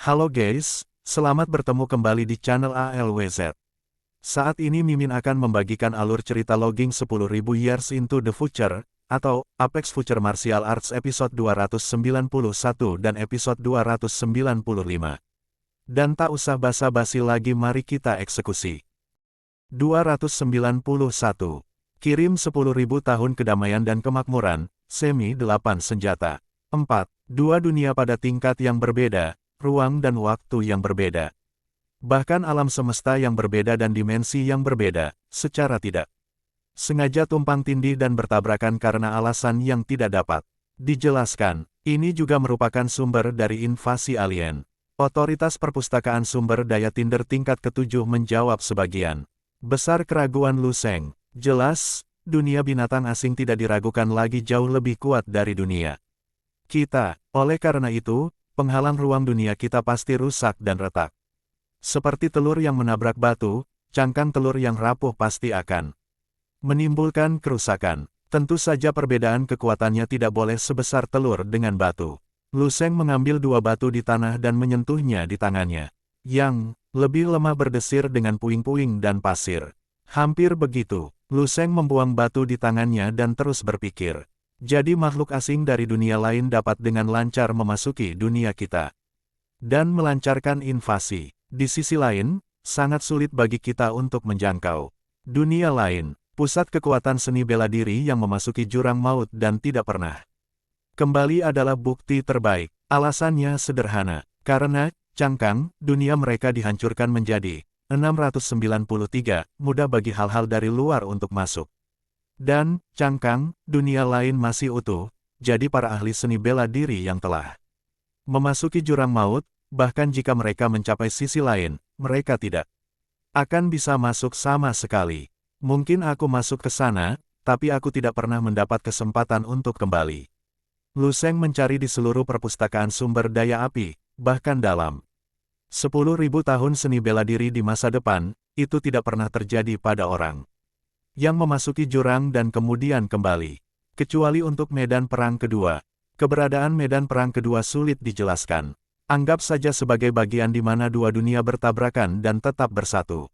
Halo guys, selamat bertemu kembali di channel ALWZ. Saat ini Mimin akan membagikan alur cerita logging 10.000 Years into the Future, atau Apex Future Martial Arts episode 291 dan episode 295. Dan tak usah basa-basi lagi, mari kita eksekusi. 291. Kirim 10.000 tahun kedamaian dan kemakmuran, semi 8 senjata. 4. Dua dunia pada tingkat yang berbeda, ruang dan waktu yang berbeda. Bahkan alam semesta yang berbeda dan dimensi yang berbeda, secara tidak sengaja tumpang tindih dan bertabrakan karena alasan yang tidak dapat dijelaskan. Ini juga merupakan sumber dari invasi alien. Otoritas Perpustakaan Sumber Daya Tinder tingkat ke-7 menjawab sebagian besar keraguan Lu Sheng. Jelas, dunia binatang asing tidak diragukan lagi jauh lebih kuat dari dunia kita. Oleh karena itu, penghalang ruang dunia kita pasti rusak dan retak. Seperti telur yang menabrak batu, cangkang telur yang rapuh pasti akan menimbulkan kerusakan. Tentu saja perbedaan kekuatannya tidak boleh sebesar telur dengan batu. Lu Sheng mengambil dua batu di tanah dan menyentuhnya di tangannya, yang lebih lemah berdesir dengan puing-puing dan pasir. Hampir begitu, Lu Sheng membuang batu di tangannya dan terus berpikir. Jadi makhluk asing dari dunia lain dapat dengan lancar memasuki dunia kita dan melancarkan invasi. Di sisi lain, sangat sulit bagi kita untuk menjangkau dunia lain. Pusat kekuatan seni bela diri yang memasuki jurang maut dan tidak pernah kembali adalah bukti terbaik. Alasannya sederhana, karena cangkang dunia mereka dihancurkan menjadi 693, mudah bagi hal-hal dari luar untuk masuk. Dan cangkang dunia lain masih utuh, jadi para ahli seni bela diri yang telah memasuki jurang maut, bahkan jika mereka mencapai sisi lain, mereka tidak akan bisa masuk sama sekali. Mungkin aku masuk ke sana, tapi aku tidak pernah mendapat kesempatan untuk kembali. Lu Sheng mencari di seluruh perpustakaan sumber daya api, bahkan dalam 10.000 tahun seni bela diri di masa depan, itu tidak pernah terjadi pada orang yang memasuki jurang dan kemudian kembali. Kecuali untuk medan perang kedua. Keberadaan medan perang kedua sulit dijelaskan. Anggap saja sebagai bagian di mana dua dunia bertabrakan dan tetap bersatu.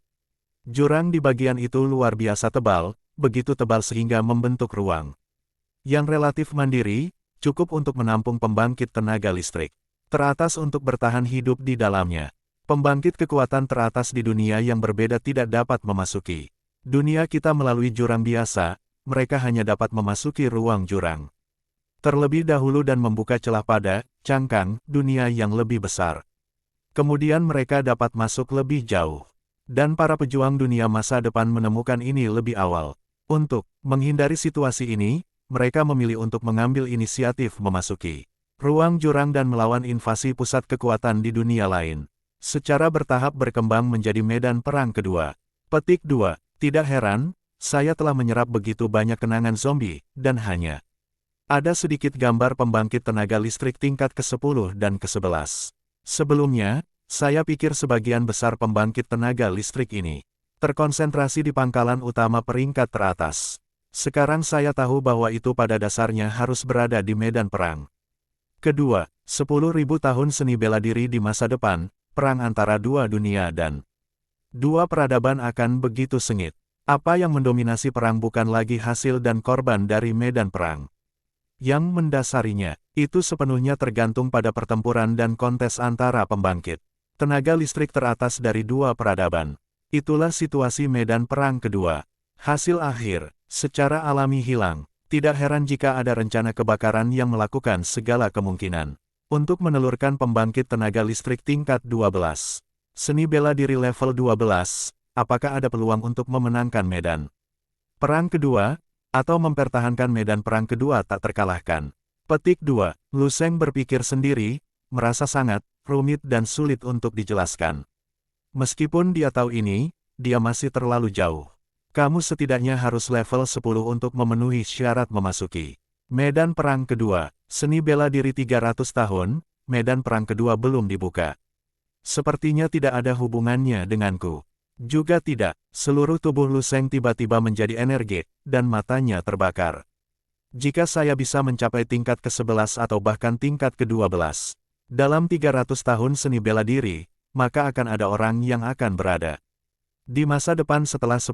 Jurang di bagian itu luar biasa tebal, begitu tebal sehingga membentuk ruang yang relatif mandiri, cukup untuk menampung pembangkit tenaga listrik teratas untuk bertahan hidup di dalamnya. Pembangkit kekuatan teratas di dunia yang berbeda tidak dapat memasuki dunia kita melalui jurang biasa, mereka hanya dapat memasuki ruang jurang terlebih dahulu dan membuka celah pada cangkang dunia yang lebih besar. Kemudian mereka dapat masuk lebih jauh. Dan para pejuang dunia masa depan menemukan ini lebih awal. Untuk menghindari situasi ini, mereka memilih untuk mengambil inisiatif memasuki ruang jurang dan melawan invasi pusat kekuatan di dunia lain. Secara bertahap berkembang menjadi medan perang kedua. Petik 2. Tidak heran, saya telah menyerap begitu banyak kenangan zombie, dan hanya ada sedikit gambar pembangkit tenaga listrik tingkat ke-10 dan ke-11. Sebelumnya, saya pikir sebagian besar pembangkit tenaga listrik ini terkonsentrasi di pangkalan utama peringkat teratas. Sekarang saya tahu bahwa itu pada dasarnya harus berada di medan perang kedua. 10.000 tahun seni bela diri di masa depan, perang antara dua dunia dan dua peradaban akan begitu sengit. Apa yang mendominasi perang bukan lagi hasil dan korban dari medan perang yang mendasarinya, itu sepenuhnya tergantung pada pertempuran dan kontes antara pembangkit tenaga listrik teratas dari dua peradaban. Itulah situasi medan perang kedua. Hasil akhir, secara alami hilang. Tidak heran jika ada rencana kebakaran yang melakukan segala kemungkinan untuk menelurkan pembangkit tenaga listrik tingkat 12. Seni bela diri level 12, apakah ada peluang untuk memenangkan medan perang kedua, atau mempertahankan medan perang kedua tak terkalahkan? Petik 2. Lu Sheng berpikir sendiri, merasa sangat rumit dan sulit untuk dijelaskan. Meskipun dia tahu ini, dia masih terlalu jauh. Kamu setidaknya harus level 10 untuk memenuhi syarat memasuki medan perang kedua. Seni bela diri 300 tahun, medan perang kedua belum dibuka. Sepertinya tidak ada hubungannya denganku. Juga tidak, seluruh tubuh Lu Sheng tiba-tiba menjadi energi, dan matanya terbakar. Jika saya bisa mencapai tingkat ke-11 atau bahkan tingkat ke-12, Dalam 300 tahun seni bela diri, maka akan ada orang yang akan berada di masa depan setelah 10.000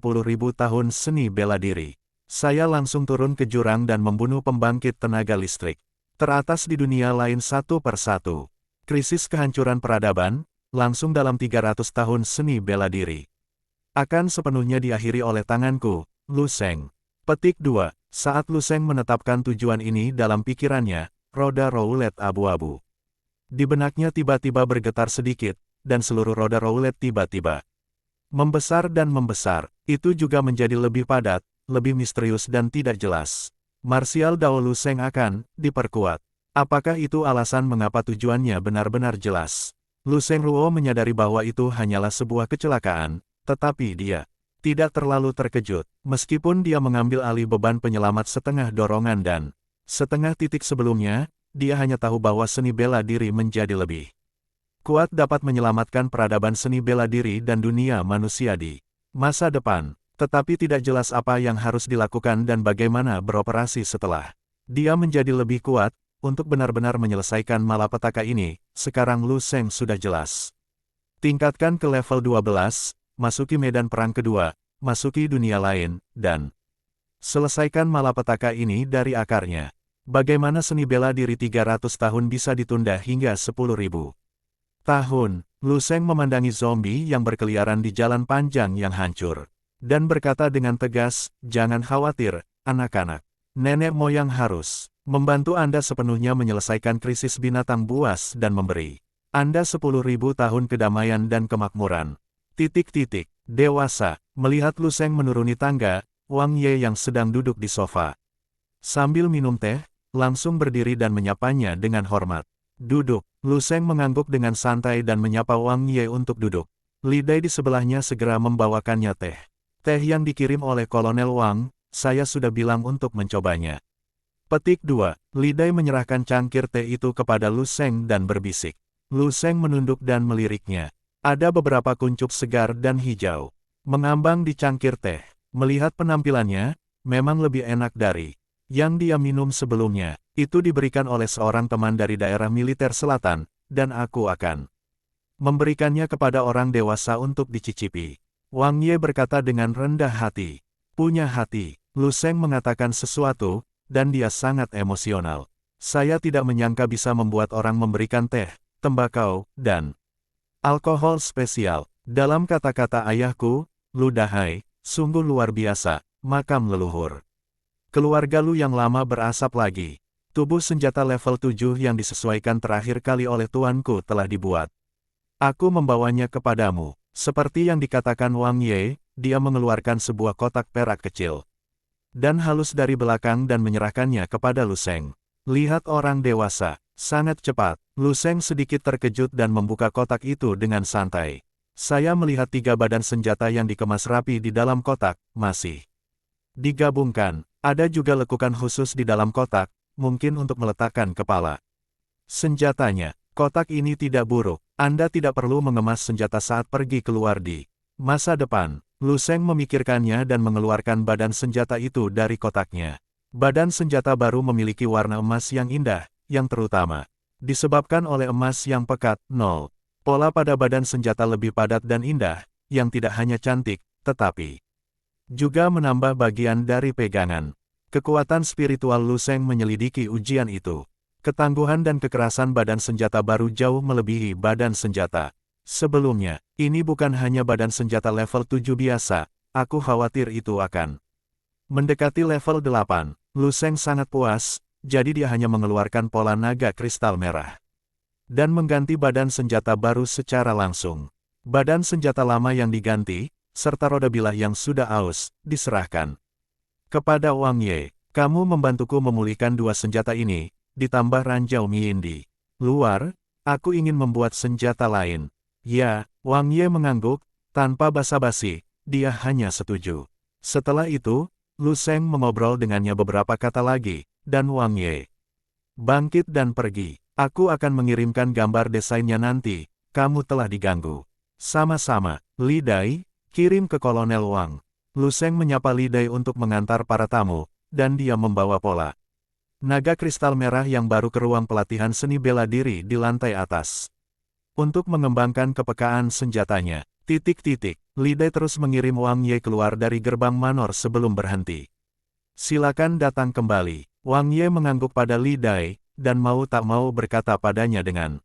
tahun seni bela diri. Saya langsung turun ke jurang dan membunuh pembangkit tenaga listrik teratas di dunia lain satu persatu. Krisis kehancuran peradaban, langsung dalam 300 tahun seni bela diri, akan sepenuhnya diakhiri oleh tanganku, Lu Sheng. Petik 2. Saat Lu Sheng menetapkan tujuan ini dalam pikirannya, roda roulette abu-abu di benaknya tiba-tiba bergetar sedikit, dan seluruh roda roulette tiba-tiba membesar dan membesar. Itu juga menjadi lebih padat, lebih misterius dan tidak jelas. Martial Dao Lu Sheng akan diperkuat. Apakah itu alasan mengapa tujuannya benar-benar jelas? Lu Sheng Ruo menyadari bahwa itu hanyalah sebuah kecelakaan, tetapi dia tidak terlalu terkejut, meskipun dia mengambil alih beban penyelamat setengah dorongan dan setengah titik sebelumnya, dia hanya tahu bahwa seni bela diri menjadi lebih kuat dapat menyelamatkan peradaban seni bela diri dan dunia manusia di masa depan. Tetapi tidak jelas apa yang harus dilakukan dan bagaimana beroperasi setelah dia menjadi lebih kuat. Untuk benar-benar menyelesaikan malapetaka ini, sekarang Lu Sheng sudah jelas. Tingkatkan ke level 12, masuki medan perang kedua, masuki dunia lain, dan selesaikan malapetaka ini dari akarnya. Bagaimana seni bela diri 300 tahun bisa ditunda hingga 10.000 tahun? Lu Sheng memandangi zombie yang berkeliaran di jalan panjang yang hancur, dan berkata dengan tegas, "Jangan khawatir, anak-anak. Nenek moyang harus membantu Anda sepenuhnya menyelesaikan krisis binatang buas dan memberi Anda 10.000 tahun kedamaian dan kemakmuran." Dewasa, melihat Lu Sheng menuruni tangga, Wang Ye yang sedang duduk di sofa sambil minum teh, langsung berdiri dan menyapanya dengan hormat. "Duduk." Lu Sheng mengangguk dengan santai dan menyapa Wang Ye untuk duduk. Li Dai di sebelahnya segera membawakannya teh. Teh yang dikirim oleh Kolonel Wang, saya sudah bilang untuk mencobanya. Petik 2. Li Dai menyerahkan cangkir teh itu kepada Lu Sheng dan berbisik. Lu Sheng menunduk dan meliriknya. Ada beberapa kuncup segar dan hijau mengambang di cangkir teh. Melihat penampilannya, memang lebih enak dari yang dia minum sebelumnya. Itu diberikan oleh seorang teman dari daerah militer selatan, dan aku akan memberikannya kepada orang dewasa untuk dicicipi. Wang Ye berkata dengan rendah hati. Punya hati. Lu Sheng mengatakan sesuatu, dan dia sangat emosional. Saya tidak menyangka bisa membuat orang memberikan teh, tembakau, dan alkohol spesial. Dalam kata-kata ayahku, Lu Dahai, sungguh luar biasa, makam leluhur keluarga Lu yang lama berasap lagi. Tubuh senjata level 7 yang disesuaikan terakhir kali oleh tuanku telah dibuat. Aku membawanya kepadamu. Seperti yang dikatakan Wang Ye, dia mengeluarkan sebuah kotak perak kecil dan halus dari belakang dan menyerahkannya kepada Lu Sheng. Lihat orang dewasa, sangat cepat. Lu Sheng sedikit terkejut dan membuka kotak itu dengan santai. Saya melihat 3 badan senjata yang dikemas rapi di dalam kotak, masih digabungkan. Ada juga lekukan khusus di dalam kotak, mungkin untuk meletakkan kepala senjatanya. Kotak ini tidak buruk. Anda tidak perlu mengemas senjata saat pergi keluar di masa depan. Lu Sheng memikirkannya dan mengeluarkan badan senjata itu dari kotaknya. Badan senjata baru memiliki warna emas yang indah, yang terutama disebabkan oleh emas yang pekat. Pola pada badan senjata lebih padat dan indah, yang tidak hanya cantik, tetapi juga menambah bagian dari pegangan. Kekuatan spiritual Lu Sheng menyelidiki ujian itu. Ketangguhan dan kekerasan badan senjata baru jauh melebihi badan senjata sebelumnya. Ini bukan hanya badan senjata level 7 biasa, aku khawatir itu akan mendekati level 8. Lu Sheng sangat puas, jadi dia hanya mengeluarkan pola naga kristal merah dan mengganti badan senjata baru secara langsung. Badan senjata lama yang diganti, serta roda bilah yang sudah aus, diserahkan kepada Wang Ye. Kamu membantuku memulihkan 2 senjata ini, ditambah ranjau Miyin di luar, aku ingin membuat senjata lain. Ya, Wang Ye mengangguk, tanpa basa-basi, dia hanya setuju. Setelah itu, Lu Sheng mengobrol dengannya beberapa kata lagi, dan Wang Ye bangkit dan pergi. Aku akan mengirimkan gambar desainnya nanti, kamu telah diganggu. Sama-sama, Li Dai, kirim ke Kolonel Wang. Lu Sheng menyapa Li Dai untuk mengantar para tamu, dan dia membawa pola Naga kristal merah yang baru ke ruang pelatihan seni bela diri di lantai atas. Untuk mengembangkan kepekaan senjatanya. Li Dai terus mengirim Wang Ye keluar dari gerbang manor sebelum berhenti. Silakan datang kembali. Wang Ye mengangguk pada Li Dai, dan mau tak mau berkata padanya dengan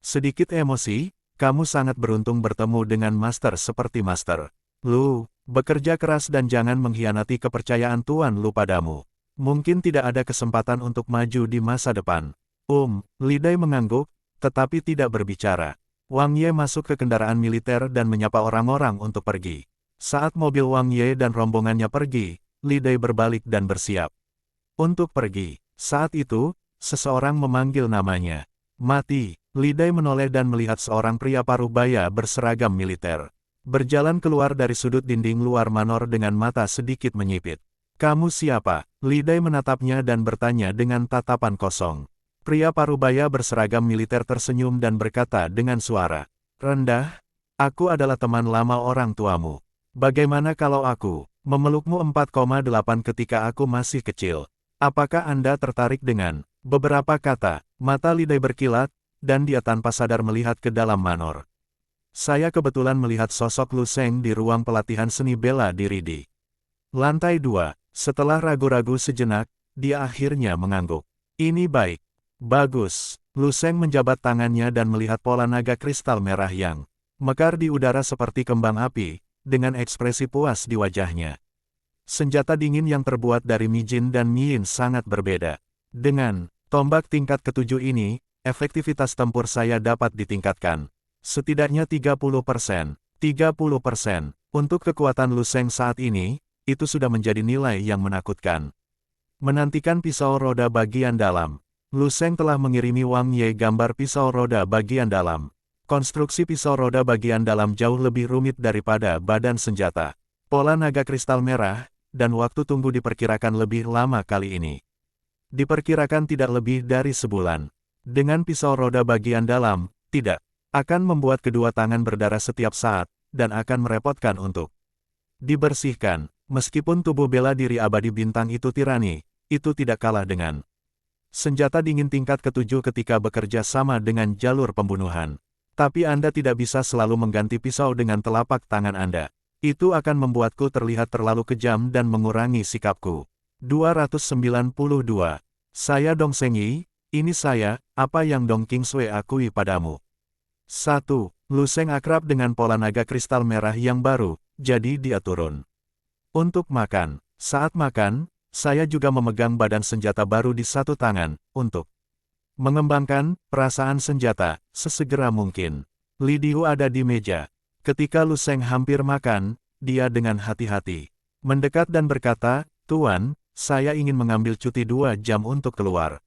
sedikit emosi, kamu sangat beruntung bertemu dengan master seperti Master Lu. Bekerja keras dan jangan mengkhianati kepercayaan Tuan Lu padamu. Mungkin tidak ada kesempatan untuk maju di masa depan. Li Dai mengangguk, tetapi tidak berbicara. Wang Ye masuk ke kendaraan militer dan menyapa orang-orang untuk pergi. Saat mobil Wang Ye dan rombongannya pergi, Li Dai berbalik dan bersiap untuk pergi. Saat itu, seseorang memanggil namanya. Mati. Li Dai menoleh dan melihat seorang pria parubaya berseragam militer berjalan keluar dari sudut dinding luar manor dengan mata sedikit menyipit. Kamu siapa? Li Dai menatapnya dan bertanya dengan tatapan kosong. Pria parubaya berseragam militer tersenyum dan berkata dengan suara rendah, aku adalah teman lama orang tuamu. Bagaimana kalau aku memelukmu 4,8 ketika aku masih kecil? Apakah Anda tertarik dengan beberapa kata? Mata Li Dai berkilat, dan dia tanpa sadar melihat ke dalam manor. Saya kebetulan melihat sosok Lu Sheng di ruang pelatihan seni bela diri di lantai 2. Setelah ragu-ragu sejenak, dia akhirnya mengangguk. Ini baik. Bagus. Lu Sheng menjabat tangannya dan melihat pola naga kristal merah yang mekar di udara seperti kembang api, dengan ekspresi puas di wajahnya. Senjata dingin yang terbuat dari Mijin dan Miyin sangat berbeda. Dengan tombak tingkat ke-7 ini, efektivitas tempur saya dapat ditingkatkan. Setidaknya 30%. Untuk kekuatan Lu Sheng saat ini, itu sudah menjadi nilai yang menakutkan. Menantikan pisau roda bagian dalam. Lu Sheng telah mengirimi Wang Ye gambar pisau roda bagian dalam. Konstruksi pisau roda bagian dalam jauh lebih rumit daripada badan senjata. Pola naga kristal merah, dan waktu tunggu diperkirakan lebih lama kali ini. Diperkirakan tidak lebih dari sebulan. Dengan pisau roda bagian dalam, tidak akan membuat kedua tangan berdarah setiap saat, dan akan merepotkan untuk dibersihkan. Meskipun tubuh bela diri abadi bintang itu tirani, itu tidak kalah dengan senjata dingin tingkat ke-7 ketika bekerja sama dengan jalur pembunuhan. Tapi Anda tidak bisa selalu mengganti pisau dengan telapak tangan Anda. Itu akan membuatku terlihat terlalu kejam dan mengurangi sikapku. 292. Saya Dong Shengyi, ini saya, apa yang Dong Kingsway akui padamu. 1. Lu Sheng akrab dengan pola naga kristal merah yang baru, jadi dia turun. Untuk makan. Saat makan, saya juga memegang badan senjata baru di satu tangan, untuk mengembangkan perasaan senjata, sesegera mungkin. Li Diu ada di meja. Ketika Lu Sheng hampir makan, dia dengan hati-hati mendekat dan berkata, Tuan, saya ingin mengambil cuti 2 jam untuk keluar.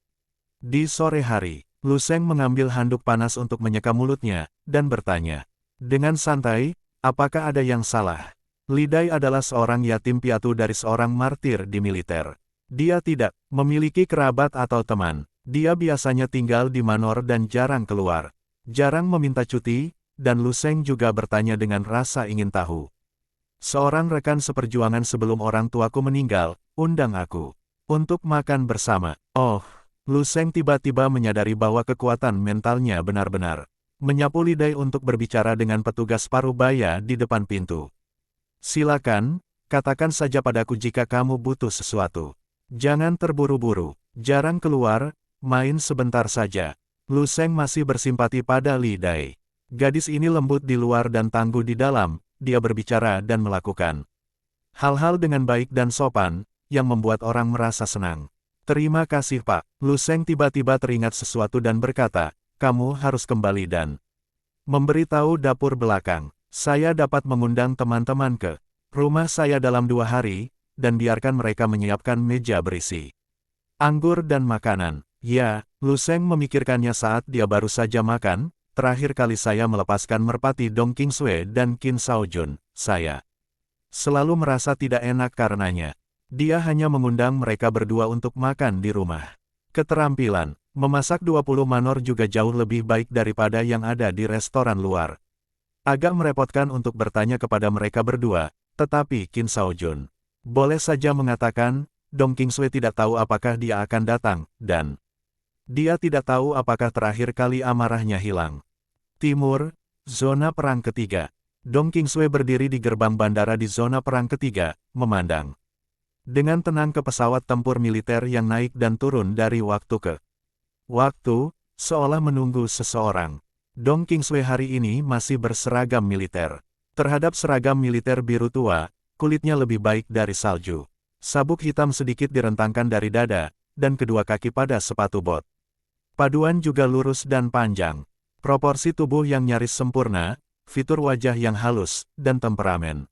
Di sore hari, Lu Sheng mengambil handuk panas untuk menyeka mulutnya, dan bertanya dengan santai, apakah ada yang salah? Li Dai adalah seorang yatim piatu dari seorang martir di militer. Dia tidak memiliki kerabat atau teman. Dia biasanya tinggal di manor dan jarang keluar. Jarang meminta cuti, dan Lu Sheng juga bertanya dengan rasa ingin tahu. Seorang rekan seperjuangan sebelum orang tuaku meninggal, undang aku untuk makan bersama. Oh, Lu Sheng tiba-tiba menyadari bahwa kekuatan mentalnya benar-benar menyapu Li Dai untuk berbicara dengan petugas parubaya di depan pintu. Silakan, katakan saja padaku jika kamu butuh sesuatu. Jangan terburu-buru, jarang keluar, main sebentar saja. Lu Sheng masih bersimpati pada Li Dai. Gadis ini lembut di luar dan tangguh di dalam, dia berbicara dan melakukan hal-hal dengan baik dan sopan, yang membuat orang merasa senang. Terima kasih Pak. Lu Sheng tiba-tiba teringat sesuatu dan berkata, kamu harus kembali dan memberitahu dapur belakang. Saya dapat mengundang teman-teman ke rumah saya dalam 2 hari, dan biarkan mereka menyiapkan meja berisi anggur dan makanan. Ya, Lu Sheng memikirkannya saat dia baru saja makan, terakhir kali saya melepaskan merpati Dong Kingsway dan Qin Shaojun, saya selalu merasa tidak enak karenanya. Dia hanya mengundang mereka berdua untuk makan di rumah. Keterampilan memasak 20 manor juga jauh lebih baik daripada yang ada di restoran luar. Agak merepotkan untuk bertanya kepada mereka berdua, tetapi Qin Shaojun boleh saja mengatakan, Dong Kingsway tidak tahu apakah dia akan datang, dan dia tidak tahu apakah terakhir kali amarahnya hilang. Timur, zona perang ketiga. Dong Kingsway berdiri di gerbang bandara di zona perang ketiga, memandang dengan tenang ke pesawat tempur militer yang naik dan turun dari waktu ke waktu, seolah menunggu seseorang. Dong Kingsway hari ini masih berseragam militer. Terhadap seragam militer biru tua, kulitnya lebih baik dari salju. Sabuk hitam sedikit direntangkan dari dada, dan kedua kaki pada sepatu bot. Paduan juga lurus dan panjang. Proporsi tubuh yang nyaris sempurna, fitur wajah yang halus, dan temperamen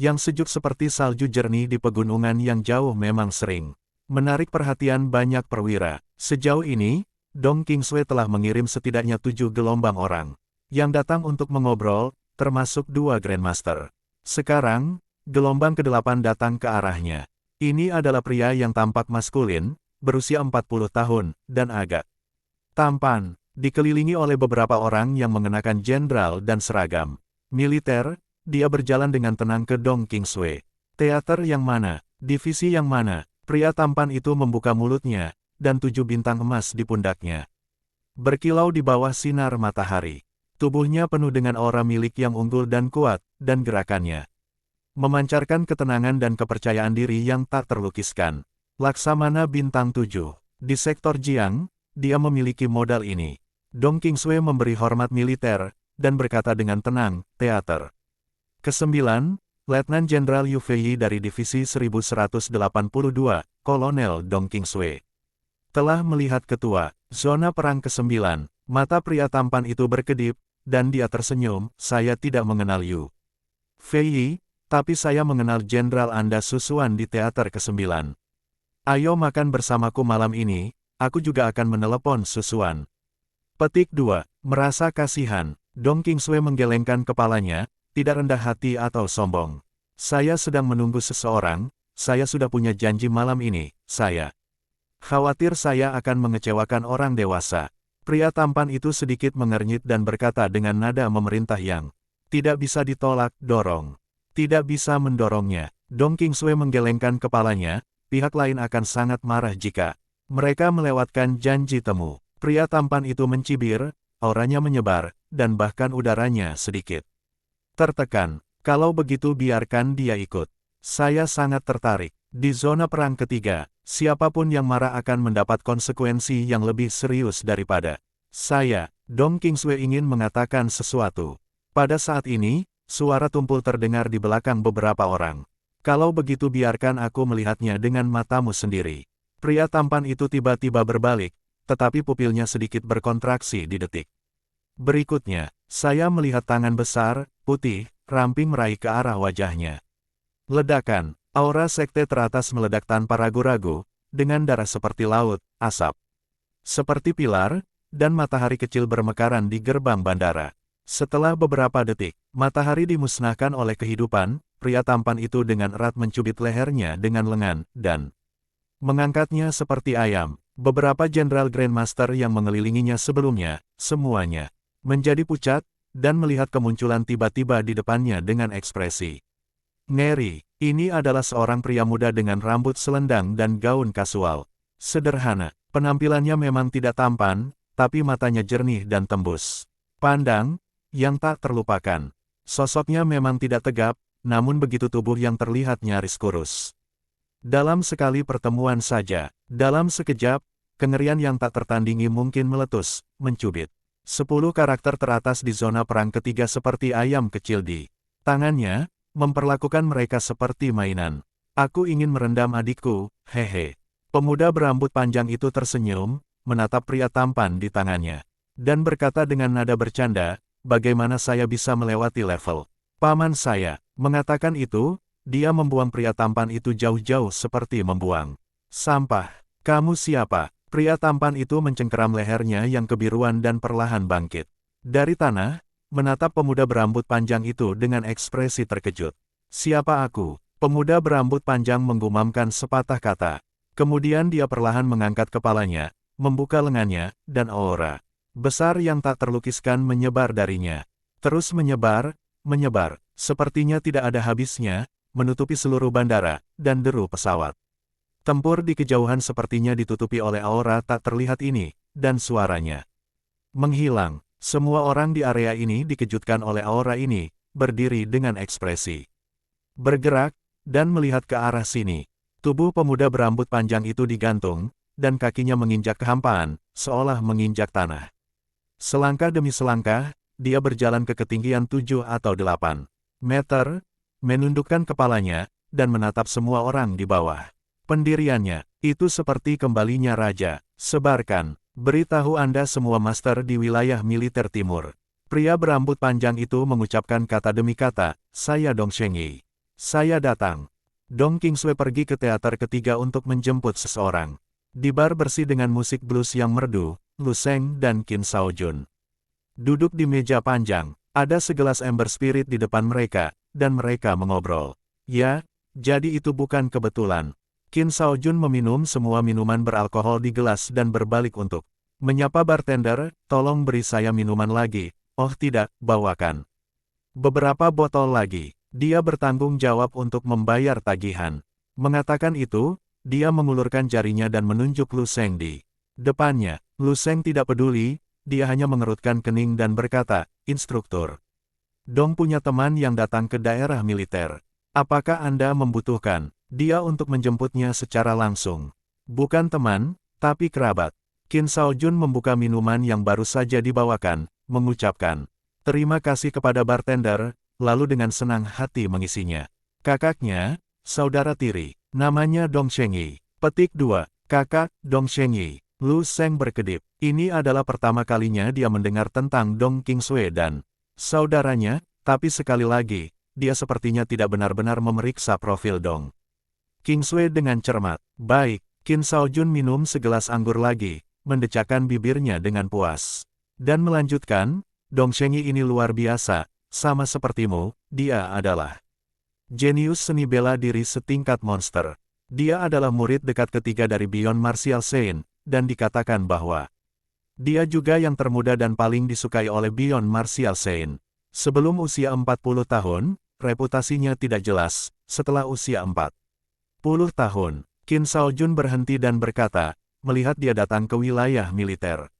yang sejuk seperti salju jernih di pegunungan yang jauh memang sering menarik perhatian banyak perwira. Sejauh ini, Dong Kingsway telah mengirim setidaknya 7 gelombang orang yang datang untuk mengobrol, termasuk 2 Grandmaster. Sekarang, gelombang ke-8 datang ke arahnya. Ini adalah pria yang tampak maskulin, berusia 40 tahun, dan agak tampan, dikelilingi oleh beberapa orang yang mengenakan jenderal dan seragam militer. Dia berjalan dengan tenang ke Dong Kingsway. Teater yang mana? Divisi yang mana? Pria tampan itu membuka mulutnya, dan 7 bintang emas di pundaknya berkilau di bawah sinar matahari. Tubuhnya penuh dengan aura milik yang unggul dan kuat, dan gerakannya memancarkan ketenangan dan kepercayaan diri yang tak terlukiskan. Laksamana bintang 7. Di sektor Jiang, dia memiliki modal ini. Dong Kingsway memberi hormat militer, dan berkata dengan tenang, teater. Ke-9, Letnan Jenderal Yu Fei dari Divisi 1182, Kolonel Dong Kingsway telah melihat ketua zona perang ke-9. Mata pria tampan itu berkedip, dan dia tersenyum. Saya tidak mengenal Yu Fei, tapi saya mengenal Jenderal Anda Susuan di teater ke-9. Ayo makan bersamaku malam ini, aku juga akan menelepon Susuan. Petik 2. Merasa kasihan, Dong Kingsway menggelengkan kepalanya, tidak rendah hati atau sombong. Saya sedang menunggu seseorang, saya sudah punya janji malam ini, saya khawatir saya akan mengecewakan orang dewasa. Pria tampan itu sedikit mengernyit dan berkata dengan nada memerintah yang tidak bisa ditolak, dorong. Tidak bisa mendorongnya. Dong Kingsway menggelengkan kepalanya, pihak lain akan sangat marah jika mereka melewatkan janji temu. Pria tampan itu mencibir, auranya menyebar, dan bahkan udaranya sedikit tertekan. Kalau begitu biarkan dia ikut. Saya sangat tertarik. Di zona perang ketiga, siapapun yang marah akan mendapat konsekuensi yang lebih serius daripada saya. Dong Kingsway ingin mengatakan sesuatu. Pada saat ini, suara tumpul terdengar di belakang beberapa orang. Kalau begitu biarkan aku melihatnya dengan matamu sendiri. Pria tampan itu tiba-tiba berbalik, tetapi pupilnya sedikit berkontraksi di detik berikutnya. Saya melihat tangan besar, putih, ramping meraih ke arah wajahnya. Ledakan, aura sekte teratas meledak tanpa ragu-ragu, dengan darah seperti laut, asap seperti pilar, dan matahari kecil bermekaran di gerbang bandara. Setelah beberapa detik, matahari dimusnahkan oleh kehidupan. Pria tampan itu dengan erat mencubit lehernya dengan lengan, dan mengangkatnya seperti ayam. Beberapa jenderal Grandmaster yang mengelilinginya sebelumnya, semuanya menjadi pucat, dan melihat kemunculan tiba-tiba di depannya dengan ekspresi ngeri. Ini adalah seorang pria muda dengan rambut selendang dan gaun kasual. Sederhana, penampilannya memang tidak tampan, tapi matanya jernih dan tembus pandang, yang tak terlupakan. Sosoknya memang tidak tegap, namun begitu tubuh yang terlihat nyaris kurus. Dalam sekali pertemuan saja, dalam sekejap, kengerian yang tak tertandingi mungkin meletus, mencubit 10 karakter teratas di zona perang ketiga seperti ayam kecil di tangannya, memperlakukan mereka seperti mainan. Aku ingin merendam adikku, hehe. Pemuda berambut panjang itu tersenyum, menatap pria tampan di tangannya, dan berkata dengan nada bercanda, bagaimana saya bisa melewati level paman saya. Mengatakan itu, dia membuang pria tampan itu jauh-jauh seperti membuang sampah. Kamu siapa? Pria tampan itu mencengkeram lehernya yang kebiruan dan perlahan bangkit dari tanah, menatap pemuda berambut panjang itu dengan ekspresi terkejut. Siapa aku? Pemuda berambut panjang menggumamkan sepatah kata. Kemudian dia perlahan mengangkat kepalanya, membuka lengannya, dan aura besar yang tak terlukiskan menyebar darinya. Terus menyebar, sepertinya tidak ada habisnya, menutupi seluruh bandara, dan deru pesawat. Tempur di kejauhan sepertinya ditutupi oleh aura tak terlihat ini, dan suaranya menghilang. Semua orang di area ini dikejutkan oleh aura ini, berdiri dengan ekspresi bergerak, dan melihat ke arah sini. Tubuh pemuda berambut panjang itu digantung, dan kakinya menginjak kehampaan, seolah menginjak tanah. Selangkah demi selangkah, dia berjalan ke ketinggian 7 atau 8 meter, menundukkan kepalanya, dan menatap semua orang di bawah. Pendiriannya, itu seperti kembalinya raja. Sebarkan, beritahu Anda semua master di wilayah militer timur. Pria berambut panjang itu mengucapkan kata demi kata, saya Dong Shengyi. Saya datang. Dong Qingsui pergi ke teater ketiga untuk menjemput seseorang. Di bar bersih dengan musik blues yang merdu, Lu Sheng dan Qin Shaojun duduk di meja panjang. Ada segelas ember spirit di depan mereka, dan mereka mengobrol. Ya, jadi itu bukan kebetulan. Qin Shaojun meminum semua minuman beralkohol di gelas dan berbalik untuk menyapa bartender, tolong beri saya minuman lagi. Oh tidak, bawakan beberapa botol lagi. Dia bertanggung jawab untuk membayar tagihan. Mengatakan itu, dia mengulurkan jarinya dan menunjuk Lu Sheng di depannya. Lu Sheng tidak peduli, dia hanya mengerutkan kening dan berkata, instruktur. Dong punya teman yang datang ke daerah militer. Apakah Anda membutuhkan dia untuk menjemputnya secara langsung? Bukan teman, tapi kerabat. Qin Shaojun membuka minuman yang baru saja dibawakan, mengucapkan terima kasih kepada bartender, lalu dengan senang hati mengisinya. Kakaknya, saudara tiri, namanya Dong Shengyi. Petik 2. Kakak, Dong Shengyi. Lu Sheng berkedip. Ini adalah pertama kalinya dia mendengar tentang Dong Qingsui dan saudaranya, tapi sekali lagi, dia sepertinya tidak benar-benar memeriksa profil Dong Qingsui dengan cermat. Baik, Qin Shaojun minum segelas anggur lagi, mendecakkan bibirnya dengan puas. Dan melanjutkan, Dong Shengyi ini luar biasa, sama sepertimu, dia adalah jenius seni bela diri setingkat monster. Dia adalah murid dekat ketiga dari Beyond Martial Saint, dan dikatakan bahwa dia juga yang termuda dan paling disukai oleh Beyond Martial Saint. Sebelum usia 40 tahun, reputasinya tidak jelas. Setelah usia 40 tahun, Qin Shaojun berhenti dan berkata, melihat dia datang ke wilayah militer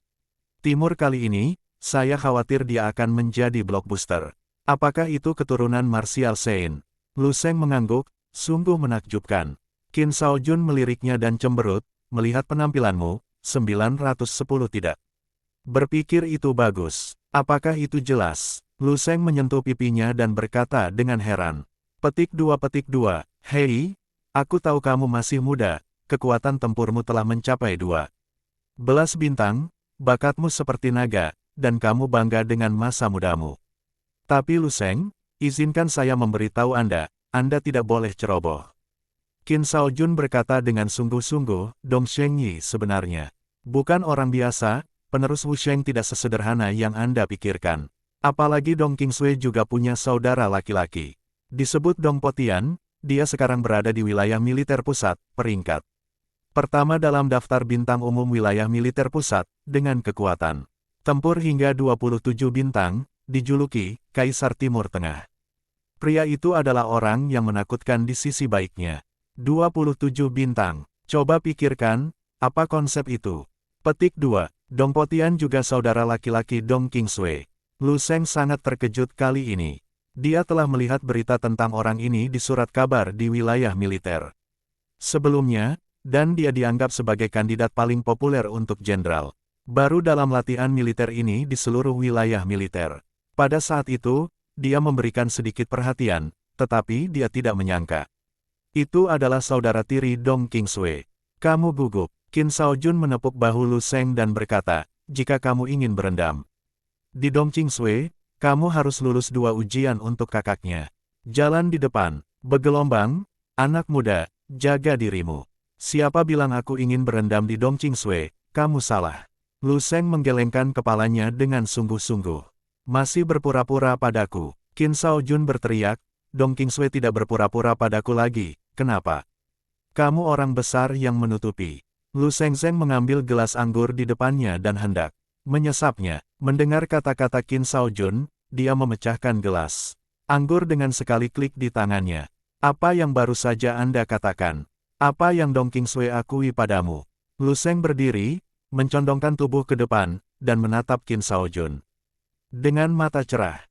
timur kali ini, saya khawatir dia akan menjadi blockbuster. Apakah itu keturunan Martial Saint? Lu Sheng mengangguk, sungguh menakjubkan. Qin Shaojun meliriknya dan cemberut, melihat penampilanmu, 910 tidak. Berpikir itu bagus. Apakah itu jelas? Lu Sheng menyentuh pipinya dan berkata dengan heran. Petik 2. Hei, aku tahu kamu masih muda, kekuatan tempurmu telah mencapai 12 bintang, bakatmu seperti naga, dan kamu bangga dengan masa mudamu. Tapi Lu Sheng, izinkan saya memberitahu Anda tidak boleh ceroboh. Qin Shaojun berkata dengan sungguh-sungguh, Dong Shengyi sebenarnya bukan orang biasa, penerus Wu Sheng tidak sesederhana yang Anda pikirkan. Apalagi Dong Qingsui juga punya saudara laki-laki. Disebut Dong Potian, dia sekarang berada di wilayah militer pusat, peringkat pertama dalam daftar bintang umum wilayah militer pusat, dengan kekuatan tempur hingga 27 bintang, dijuluki Kaisar Timur Tengah. Pria itu adalah orang yang menakutkan di sisi baiknya. 27 bintang. Coba pikirkan, apa konsep itu? Petik 2. Dong Potian juga saudara laki-laki Dong Qingsui. Lu Sheng sangat terkejut kali ini. Dia telah melihat berita tentang orang ini di surat kabar di wilayah militer sebelumnya, dan dia dianggap sebagai kandidat paling populer untuk jenderal baru dalam latihan militer ini di seluruh wilayah militer. Pada saat itu, dia memberikan sedikit perhatian, tetapi dia tidak menyangka itu adalah saudara tiri Dong Qingsui. Kamu gugup. Qin Shaojun menepuk bahu Lu Sheng dan berkata, jika kamu ingin berendam di Dong Qingsui, kamu harus lulus 2 ujian untuk kakaknya. Jalan di depan, bergelombang, anak muda, jaga dirimu. Siapa bilang aku ingin berendam di Dong Qingsui, kamu salah. Lu Sheng menggelengkan kepalanya dengan sungguh-sungguh. Masih berpura-pura padaku. Qin Shaojun berteriak, Dong Qingsui tidak berpura-pura padaku lagi, kenapa? Kamu orang besar yang menutupi. Lu Shengzeng mengambil gelas anggur di depannya dan hendak menyesapnya. Mendengar kata-kata Qin Shaojun, dia memecahkan gelas anggur dengan sekali klik di tangannya. Apa yang baru saja Anda katakan? Apa yang Dong Qingsui akui padamu? Lu Sheng berdiri, mencondongkan tubuh ke depan, dan menatap Qin Shaojun. Dengan mata cerah,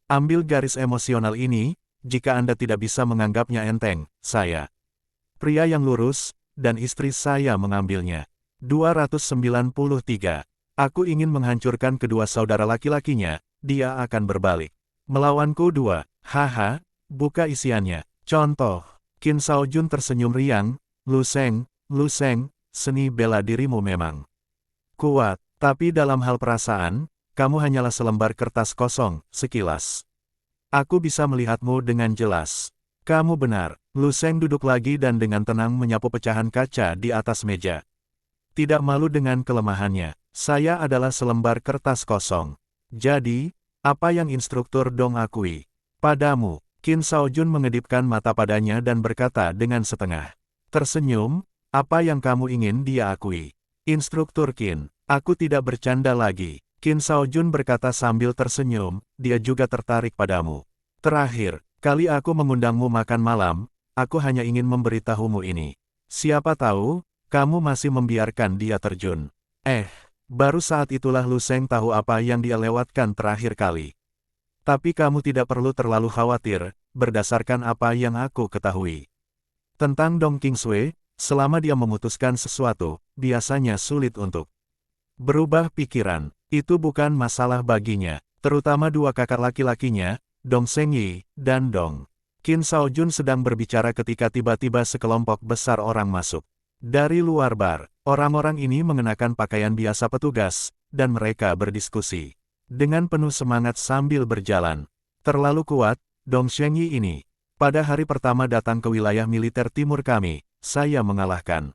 ambil garis emosional ini, jika Anda tidak bisa menganggapnya enteng, saya. Pria yang lurus, dan istri saya mengambilnya. 293. Aku ingin menghancurkan kedua saudara laki-lakinya, dia akan berbalik. Melawanku dua, haha, buka isiannya. Contoh, Qin Shaojun tersenyum riang, Lu Sheng, seni bela dirimu memang kuat, tapi dalam hal perasaan, kamu hanyalah selembar kertas kosong, sekilas. Aku bisa melihatmu dengan jelas. Kamu benar. Lu Sheng duduk lagi dan dengan tenang menyapu pecahan kaca di atas meja. Tidak malu dengan kelemahannya. Saya adalah selembar kertas kosong. Jadi, apa yang instruktur Dong akui padamu? Qin Shaojun mengedipkan mata padanya dan berkata dengan setengah tersenyum, apa yang kamu ingin dia akui? Instruktur Qin, aku tidak bercanda lagi. Qin Shaojun berkata sambil tersenyum, dia juga tertarik padamu. Terakhir kali aku mengundangmu makan malam, aku hanya ingin memberitahumu ini. Siapa tahu, kamu masih membiarkan dia terjun. Baru saat itulah Lu Sheng tahu apa yang dia lewatkan terakhir kali. Tapi kamu tidak perlu terlalu khawatir, berdasarkan apa yang aku ketahui. Tentang Dong Qingsui, selama dia memutuskan sesuatu, biasanya sulit untuk berubah pikiran. Itu bukan masalah baginya, terutama dua kakak laki-lakinya, Dong Shengyi, dan Dong. Qin Shaojun sedang berbicara ketika tiba-tiba sekelompok besar orang masuk. Dari luar bar, orang-orang ini mengenakan pakaian biasa petugas, dan mereka berdiskusi dengan penuh semangat sambil berjalan. Terlalu kuat, Dong Shengyi ini. Pada hari pertama datang ke wilayah militer timur kami, saya mengalahkan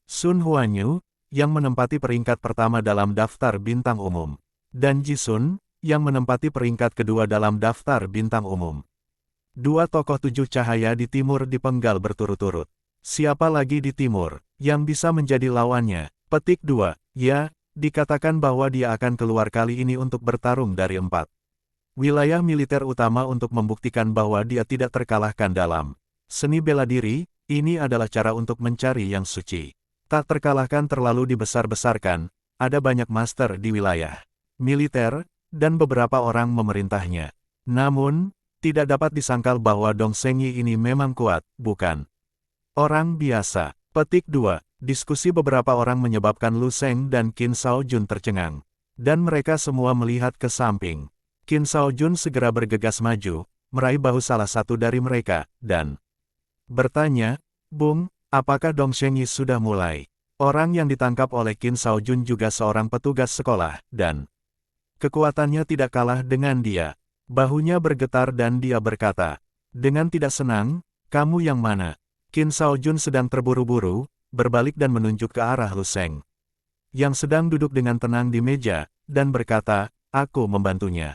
Sun Huanyu, yang menempati peringkat pertama dalam daftar bintang umum, dan Ji Sun, yang menempati peringkat kedua dalam daftar bintang umum. Dua tokoh tujuh cahaya di timur dipenggal berturut-turut. Siapa lagi di timur, yang bisa menjadi lawannya? Petik 2, ya, dikatakan bahwa dia akan keluar kali ini untuk bertarung dari 4 wilayah militer utama untuk membuktikan bahwa dia tidak terkalahkan dalam seni bela diri. Ini adalah cara untuk mencari yang suci. Tak terkalahkan terlalu dibesar-besarkan, ada banyak master di wilayah militer, dan beberapa orang memerintahnya. Namun, tidak dapat disangkal bahwa Dong Shengyi ini memang kuat, bukan orang biasa. Petik 2. Diskusi beberapa orang menyebabkan Lu Sheng dan Qin Shaojun tercengang. Dan mereka semua melihat ke samping. Qin Shaojun segera bergegas maju, meraih bahu salah satu dari mereka, dan bertanya, Bung, apakah Dong Shengyi sudah mulai? Orang yang ditangkap oleh Qin Shaojun juga seorang petugas sekolah, dan kekuatannya tidak kalah dengan dia. Bahunya bergetar dan dia berkata, dengan tidak senang, kamu yang mana? Qin Shaojun sedang terburu-buru, berbalik dan menunjuk ke arah Lu Sheng, yang sedang duduk dengan tenang di meja, dan berkata, aku membantunya.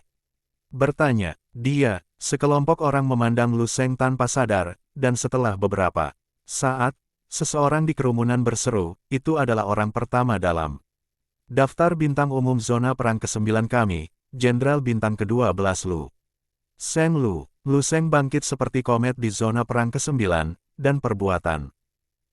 Bertanya, dia, sekelompok orang memandang Lu Sheng tanpa sadar, dan setelah beberapa saat, seseorang di kerumunan berseru, itu adalah orang pertama dalam daftar bintang umum zona perang ke-9 kami, Jenderal bintang ke-12 Lu Sheng. Lu Sheng bangkit seperti komet di zona perang ke-9, dan perbuatan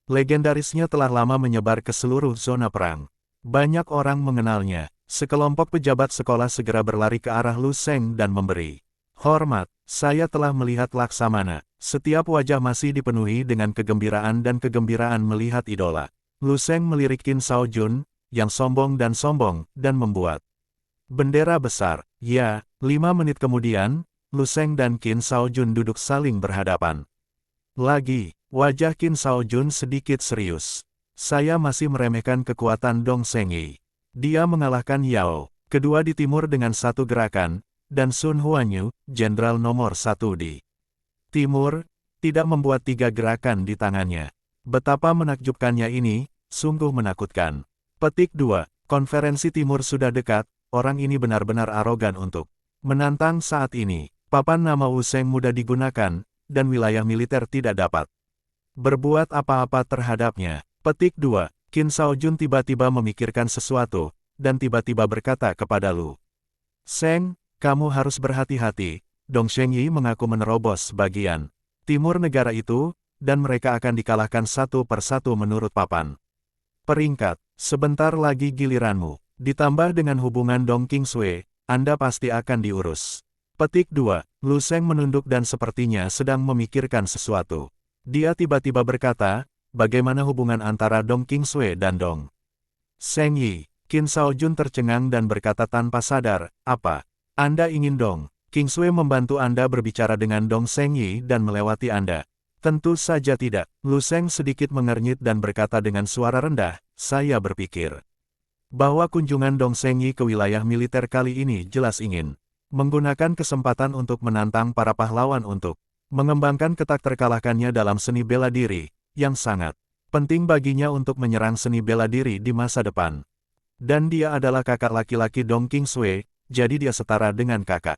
legendarisnya telah lama menyebar ke seluruh zona perang. Banyak orang mengenalnya. Sekelompok pejabat sekolah segera berlari ke arah Lu Sheng dan memberi hormat. Saya telah melihat Laksamana. Setiap wajah masih dipenuhi dengan kegembiraan dan kegembiraan melihat idola. Lu Sheng melirik Qin Shaojun, yang sombong, dan membuat bendera besar. Ya, 5 menit kemudian, Lu Sheng dan Qin Shaojun duduk saling berhadapan. Lagi, wajah Qin Shaojun sedikit serius. Saya masih meremehkan kekuatan Dong Shengyi. Dia mengalahkan Yao, kedua di timur dengan satu gerakan, dan Sun Huanyu, jenderal nomor 1 di timur, tidak membuat 3 gerakan di tangannya. Betapa menakjubkannya ini, sungguh menakutkan. Petik 2, konferensi timur sudah dekat, orang ini benar-benar arogan untuk menantang saat ini. Papan nama Wu Sheng mudah digunakan, dan wilayah militer tidak dapat berbuat apa-apa terhadapnya. Petik 2, Qin Shaojun tiba-tiba memikirkan sesuatu, dan tiba-tiba berkata kepada Lu Sheng, kamu harus berhati-hati. Dong Shengyi mengaku menerobos bagian timur negara itu, dan mereka akan dikalahkan satu persatu menurut papan peringkat. Sebentar lagi giliranmu. Ditambah dengan hubungan Dong Qingsui, Anda pasti akan diurus. Petik 2. Lu Sheng menunduk dan sepertinya sedang memikirkan sesuatu. Dia tiba-tiba berkata, bagaimana hubungan antara Dong Qingsui dan Dong Sheng Yi? Qin Shaojun tercengang dan berkata tanpa sadar, apa? Anda ingin Dong Qingsui membantu Anda berbicara dengan Dong Sheng Yi dan melewati Anda? Tentu saja tidak. Lu Sheng sedikit mengernyit dan berkata dengan suara rendah, saya berpikir bahwa kunjungan Dong Sheng Yi ke wilayah militer kali ini jelas ingin menggunakan kesempatan untuk menantang para pahlawan untuk mengembangkan ketak terkalahkannya dalam seni bela diri, yang sangat penting baginya untuk menyerang seni bela diri di masa depan. Dan dia adalah kakak laki-laki Dong Qingsui, jadi dia setara dengan kakak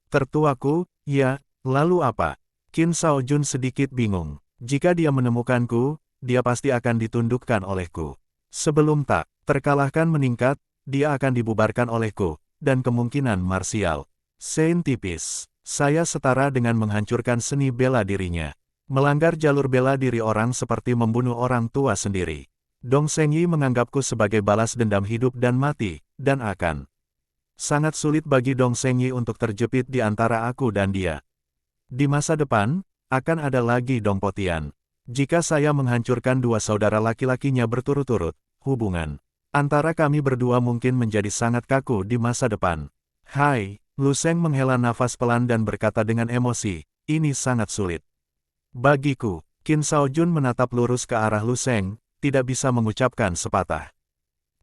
tertuaku, ya, lalu apa? Qin Shaojun sedikit bingung. Jika dia menemukanku, dia pasti akan ditundukkan olehku. Sebelum tak terkalahkan meningkat, dia akan dibubarkan olehku, dan kemungkinan marsial Sein tipis. Saya setara dengan menghancurkan seni bela dirinya. Melanggar jalur bela diri orang seperti membunuh orang tua sendiri. Dong Sheng Yi menganggapku sebagai balas dendam hidup dan mati, dan akan sangat sulit bagi Dong Sheng Yi untuk terjepit di antara aku dan dia. Di masa depan, akan ada lagi Dong Potian. Jika saya menghancurkan dua saudara laki-lakinya berturut-turut, hubungan antara kami berdua mungkin menjadi sangat kaku di masa depan. Hai, Lu Sheng menghela nafas pelan dan berkata dengan emosi, ini sangat sulit bagiku. Qin Shaojun menatap lurus ke arah Lu Sheng, tidak bisa mengucapkan sepatah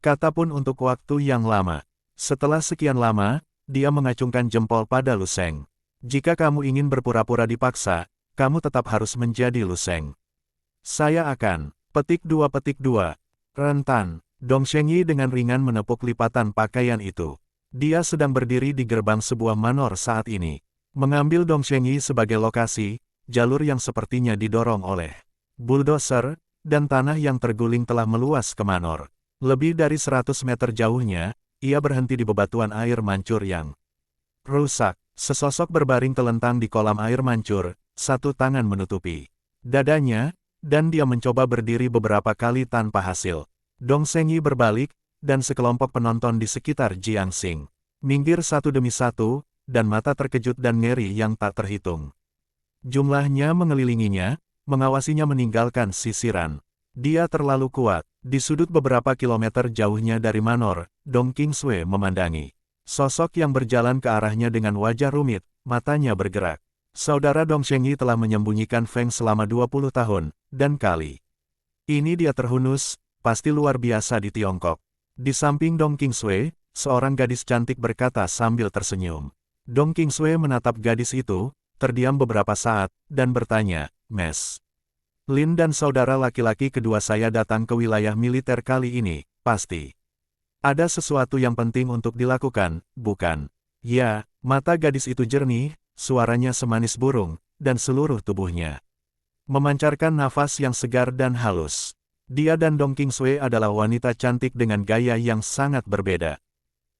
kata pun untuk waktu yang lama. Setelah sekian lama, dia mengacungkan jempol pada Lu Sheng. Jika kamu ingin berpura-pura dipaksa, kamu tetap harus menjadi Lu Sheng. Saya akan. Petik 2. Rentan. Dong Sheng Yi dengan ringan menepuk lipatan pakaian itu. Dia sedang berdiri di gerbang sebuah manor saat ini. Mengambil Dong Sheng Yi sebagai lokasi, jalur yang sepertinya didorong oleh bulldozer, dan tanah yang terguling telah meluas ke manor. Lebih dari 100 meter jauhnya, ia berhenti di bebatuan air mancur yang rusak. Sesosok berbaring telentang di kolam air mancur, satu tangan menutupi dadanya, dan dia mencoba berdiri beberapa kali tanpa hasil. Dong Sheng Yi berbalik, dan sekelompok penonton di sekitar Jiangxing minggir satu demi satu, dan mata terkejut dan ngeri yang tak terhitung jumlahnya mengelilinginya, mengawasinya meninggalkan sisiran. Dia terlalu kuat. Di sudut beberapa kilometer jauhnya dari manor, Dong Qingsui memandangi sosok yang berjalan ke arahnya dengan wajah rumit, matanya bergerak. Saudara Dong Sheng Yi telah menyembunyikan Feng selama 20 tahun, dan kali ini dia terhunus, pasti luar biasa di Tiongkok. Di samping Dong Qingsui, seorang gadis cantik berkata sambil tersenyum. Dong Qingsui menatap gadis itu, terdiam beberapa saat, dan bertanya, Mes Lin dan saudara laki-laki kedua saya datang ke wilayah militer kali ini, pasti ada sesuatu yang penting untuk dilakukan, bukan? Ya, mata gadis itu jernih, suaranya semanis burung, dan seluruh tubuhnya memancarkan nafas yang segar dan halus. Dia dan Dong Qingsui adalah wanita cantik dengan gaya yang sangat berbeda.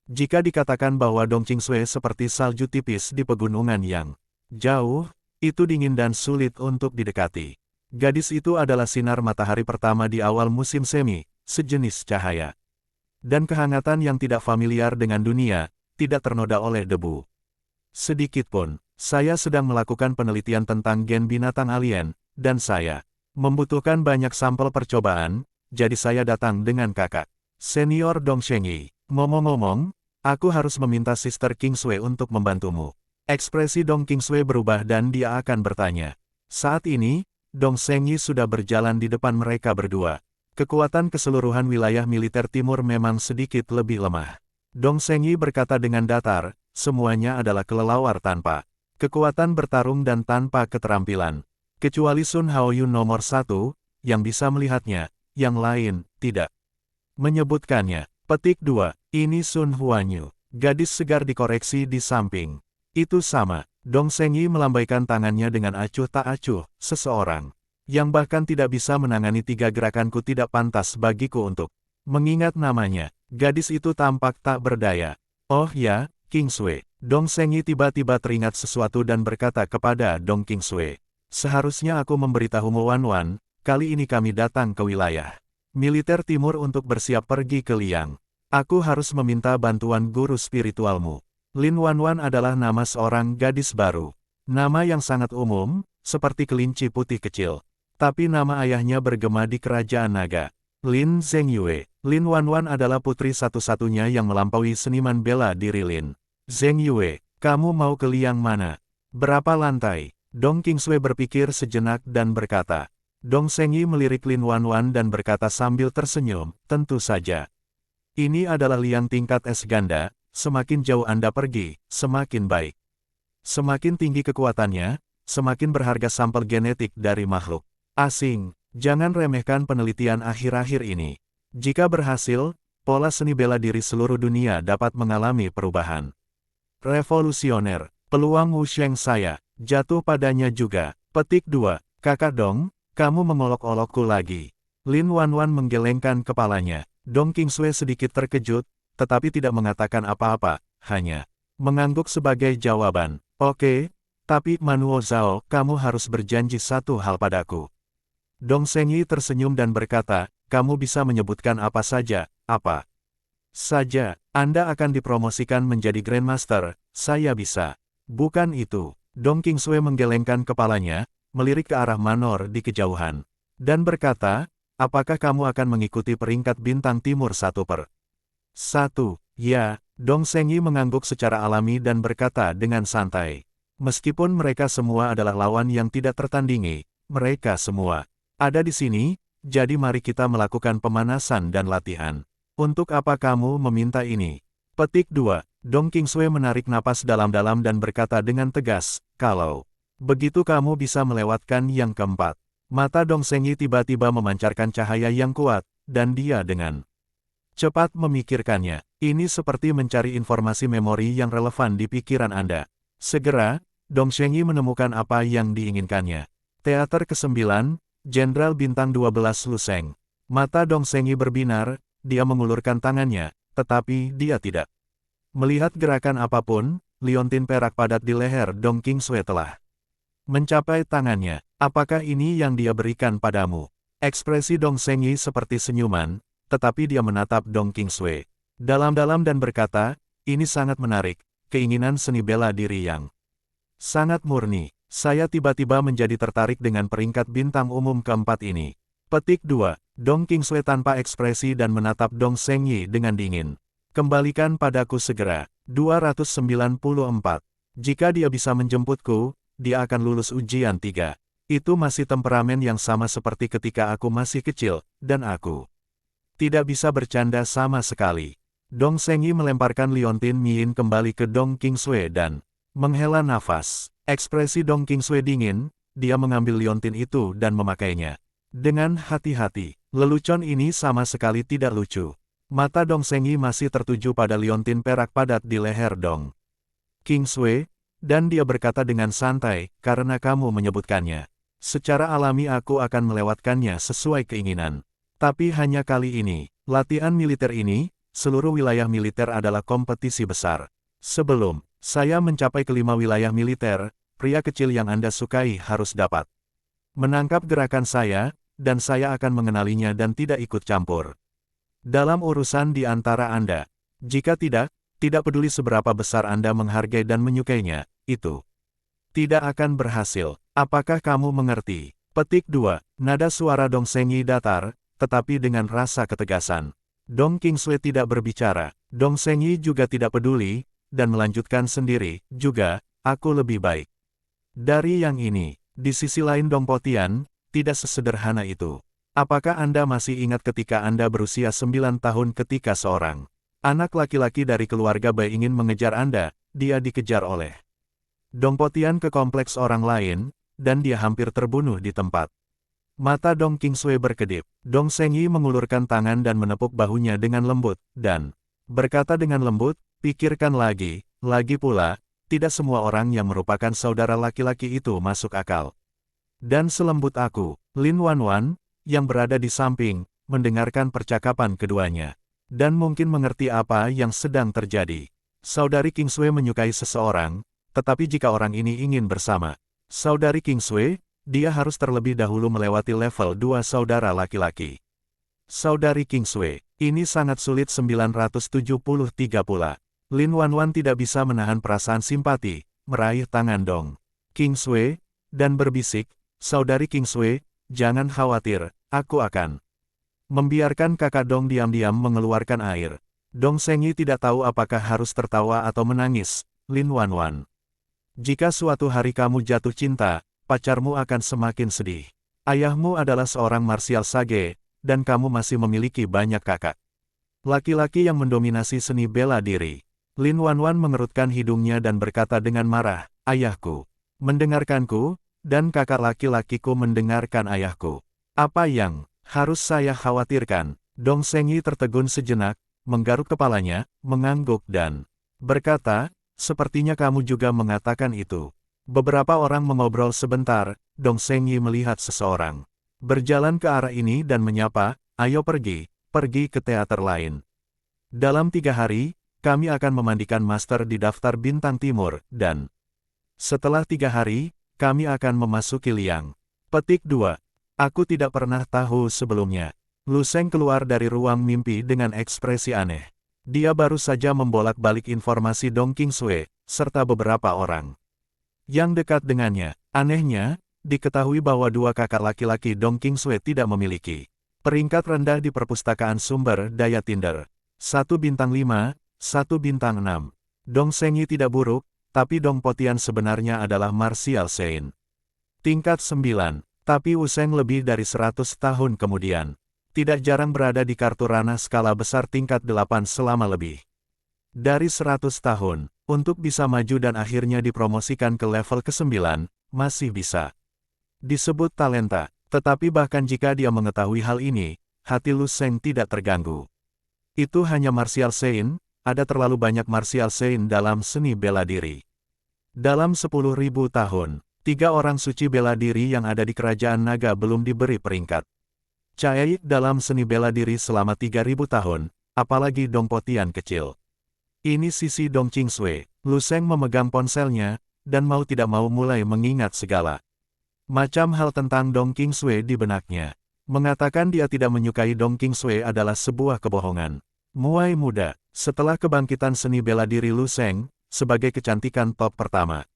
Jika dikatakan bahwa Dong Qingsui seperti salju tipis di pegunungan yang jauh, itu dingin dan sulit untuk didekati. Gadis itu adalah sinar matahari pertama di awal musim semi, sejenis cahaya dan kehangatan yang tidak familiar dengan dunia, tidak ternoda oleh debu sedikit pun. Saya sedang melakukan penelitian tentang gen binatang alien, dan saya membutuhkan banyak sampel percobaan, jadi saya datang dengan kakak senior Dong Sheng Yi. Ngomong-ngomong, aku harus meminta Sister Qingsui untuk membantumu. Ekspresi Dong Qingsui berubah dan dia akan bertanya. Saat ini, Dong Sheng Yi sudah berjalan di depan mereka berdua. Kekuatan keseluruhan wilayah militer timur memang sedikit lebih lemah. Dong Sheng Yi berkata dengan datar, semuanya adalah kelelawar tanpa kekuatan bertarung dan tanpa keterampilan. Kecuali Sun Haoyun nomor 1, yang bisa melihatnya, yang lain, tidak menyebutkannya. Petik 2. Ini Sun Huanyu. Gadis segar dikoreksi di samping. Itu sama. Dong Sheng Yi melambaikan tangannya dengan acuh tak acuh, seseorang yang bahkan tidak bisa menangani 3 gerakanku tidak pantas bagiku untuk mengingat namanya. Gadis itu tampak tak berdaya. Oh ya, Qingsui. Dong Sheng Yi tiba-tiba teringat sesuatu dan berkata kepada Dong Qingsui. Seharusnya aku memberitahumu Wan Wan, kali ini kami datang ke wilayah militer timur untuk bersiap pergi ke Liang. Aku harus meminta bantuan guru spiritualmu. Lin Wan Wan adalah nama seorang gadis baru. Nama yang sangat umum, seperti kelinci putih kecil. Tapi nama ayahnya bergema di kerajaan naga. Lin Zhengyue. Lin Wan Wan adalah putri satu-satunya yang melampaui seniman bela diri Lin Zhengyue. Kamu mau ke Liang mana? Berapa lantai? Dong Qingsui berpikir sejenak dan berkata. Dong Zhengyi melirik Lin Wan Wan dan berkata sambil tersenyum, tentu saja. Ini adalah Liang tingkat es ganda, semakin jauh Anda pergi, semakin baik. Semakin tinggi kekuatannya, semakin berharga sampel genetik dari makhluk asing. Jangan remehkan penelitian akhir-akhir ini. Jika berhasil, pola seni bela diri seluruh dunia dapat mengalami perubahan revolusioner. Peluang Wu Sheng saya jatuh padanya juga. Petik 2. Kakak Dong, kamu mengolok-olokku lagi. Lin Wan Wan menggelengkan kepalanya. Dong Qingsui sedikit terkejut, tetapi tidak mengatakan apa-apa, hanya mengangguk sebagai jawaban. Oke, tapi Manuo Zhao, kamu harus berjanji satu hal padaku. Dong Zhengyi tersenyum dan berkata, kamu bisa menyebutkan apa saja, apa saja. Anda akan dipromosikan menjadi Grandmaster, saya bisa. Bukan itu. Dong Qingsui menggelengkan kepalanya, melirik ke arah Manor di kejauhan, dan berkata, apakah kamu akan mengikuti peringkat bintang timur 1/1? Ya, Dong Zhengyi mengangguk secara alami dan berkata dengan santai. Meskipun mereka semua adalah lawan yang tidak tertandingi, mereka semua ada di sini, jadi mari kita melakukan pemanasan dan latihan. Untuk apa kamu meminta ini? Petik 2. Dong Qingsui menarik napas dalam-dalam dan berkata dengan tegas, kalau begitu kamu bisa melewatkan yang keempat. Mata Dong Zhengyi tiba-tiba memancarkan cahaya yang kuat, dan dia dengan cepat memikirkannya. Ini seperti mencari informasi memori yang relevan di pikiran Anda. Segera, Dong Zhengyi menemukan apa yang diinginkannya. Teater ke-9, Jenderal Bintang 12 Lu Sheng. Mata Dong Zhengyi berbinar, dia mengulurkan tangannya, tetapi dia tidak melihat gerakan apapun. Liontin perak padat di leher Dong Qingsui telah mencapai tangannya. Apakah ini yang dia berikan padamu? Ekspresi Dong Zhengyi seperti senyuman, tetapi dia menatap Dong Qingsui dalam-dalam dan berkata, ini sangat menarik, keinginan seni bela diri yang sangat murni. Saya tiba-tiba menjadi tertarik dengan peringkat bintang umum keempat ini. Petik 2. Dong Qingsui tanpa ekspresi dan menatap Dong Zhengyi dengan dingin. Kembalikan padaku segera. 294. Jika dia bisa menjemputku, dia akan lulus ujian 3. Itu masih temperamen yang sama seperti ketika aku masih kecil, dan aku tidak bisa bercanda sama sekali. Dong Zhengyi melemparkan liontin Miyin kembali ke Dong Qingsui dan menghela nafas. Ekspresi Dong Qingsui dingin, dia mengambil liontin itu dan memakainya dengan hati-hati. Lelucon ini sama sekali tidak lucu. Mata Dong Zhengyi masih tertuju pada liontin perak padat di leher Dong Qingsui, dan dia berkata dengan santai, karena kamu menyebutkannya. Secara alami aku akan melewatkannya sesuai keinginan. Tapi hanya kali ini, latihan militer ini, seluruh wilayah militer adalah kompetisi besar. Sebelum saya mencapai kelima wilayah militer, pria kecil yang Anda sukai harus dapat menangkap gerakan saya, dan saya akan mengenalinya dan tidak ikut campur dalam urusan di antara Anda. Jika tidak peduli seberapa besar Anda menghargai dan menyukainya, itu tidak akan berhasil. Apakah kamu mengerti? Petik 2. Nada suara Dong Zhengyi datar, tetapi dengan rasa ketegasan. Dong Qingsui tidak berbicara. Dong Zhengyi juga tidak peduli, dan melanjutkan sendiri, juga, aku lebih baik dari yang ini. Di sisi lain Dong Potian, tidak sesederhana itu. Apakah Anda masih ingat ketika Anda berusia 9 tahun ketika seorang anak laki-laki dari keluarga baik ingin mengejar Anda, dia dikejar oleh Dong Potian ke kompleks orang lain, dan dia hampir terbunuh di tempat. Mata Dong Qingsui berkedip. Dong Zhengyi mengulurkan tangan dan menepuk bahunya dengan lembut, dan berkata dengan lembut, pikirkan lagi pula, tidak semua orang yang merupakan saudara laki-laki itu masuk akal. Dan selembut aku, Lin Wan Wan, yang berada di samping, mendengarkan percakapan keduanya. Dan mungkin mengerti apa yang sedang terjadi. Saudari Qingsui menyukai seseorang, tetapi jika orang ini ingin bersama Saudari Qingsui, dia harus terlebih dahulu melewati level 2 saudara laki-laki. Saudari Kingsway, ini sangat sulit 973 pula. Lin Wanwan tidak bisa menahan perasaan simpati, meraih tangan Dong Kingsway, dan berbisik, Saudari Kingsway, jangan khawatir, aku akan membiarkan kakak Dong diam-diam mengeluarkan air. Dong Sengyi tidak tahu apakah harus tertawa atau menangis. Lin Wanwan, jika suatu hari kamu jatuh cinta, pacarmu akan semakin sedih. Ayahmu adalah seorang martial sage, dan kamu masih memiliki banyak kakak laki-laki yang mendominasi seni bela diri. Lin Wanwan mengerutkan hidungnya dan berkata dengan marah, ayahku mendengarkanku, dan kakak laki-lakiku mendengarkan ayahku. Apa yang harus saya khawatirkan? Dong Sengyi tertegun sejenak, menggaruk kepalanya, mengangguk dan berkata, sepertinya kamu juga mengatakan itu. Beberapa orang mengobrol sebentar, Dong Sengyi melihat seseorang berjalan ke arah ini dan menyapa, ayo pergi ke teater lain. Dalam 3 hari, kami akan memandikan master di daftar bintang timur, dan setelah 3 hari, kami akan memasuki Liang. Petik 2. Aku tidak pernah tahu sebelumnya. Lu Sheng keluar dari ruang mimpi dengan ekspresi aneh. Dia baru saja membolak-balik informasi Dong Kingsway, serta beberapa orang yang dekat dengannya. Anehnya, diketahui bahwa 2 kakak laki-laki Dong Kingsway tidak memiliki peringkat rendah di perpustakaan sumber daya Tinder. 1 bintang 5, 1 bintang 6. Dong Sengyi tidak buruk, tapi Dong Potian sebenarnya adalah martial saint tingkat 9, tapi Wu Sheng lebih dari 100 tahun kemudian tidak jarang berada di kartu ranah skala besar tingkat 8 selama lebih dari 100 tahun, untuk bisa maju dan akhirnya dipromosikan ke level ke-9, masih bisa disebut talenta. Tetapi bahkan jika dia mengetahui hal ini, hati Lu Sheng tidak terganggu. Itu hanya martial saint, ada terlalu banyak martial saint dalam seni bela diri. Dalam 10.000 tahun, 3 orang suci bela diri yang ada di kerajaan naga belum diberi peringkat Cai dalam seni bela diri selama 3.000 tahun, apalagi Dong Potian kecil. Ini sisi Dong Kingsway. Lu Sheng memegang ponselnya, dan mau tidak mau mulai mengingat segala macam hal tentang Dong Kingsway di benaknya. Mengatakan dia tidak menyukai Dong Kingsway adalah sebuah kebohongan. Muay muda, setelah kebangkitan seni bela diri Lu Sheng, sebagai kecantikan top pertama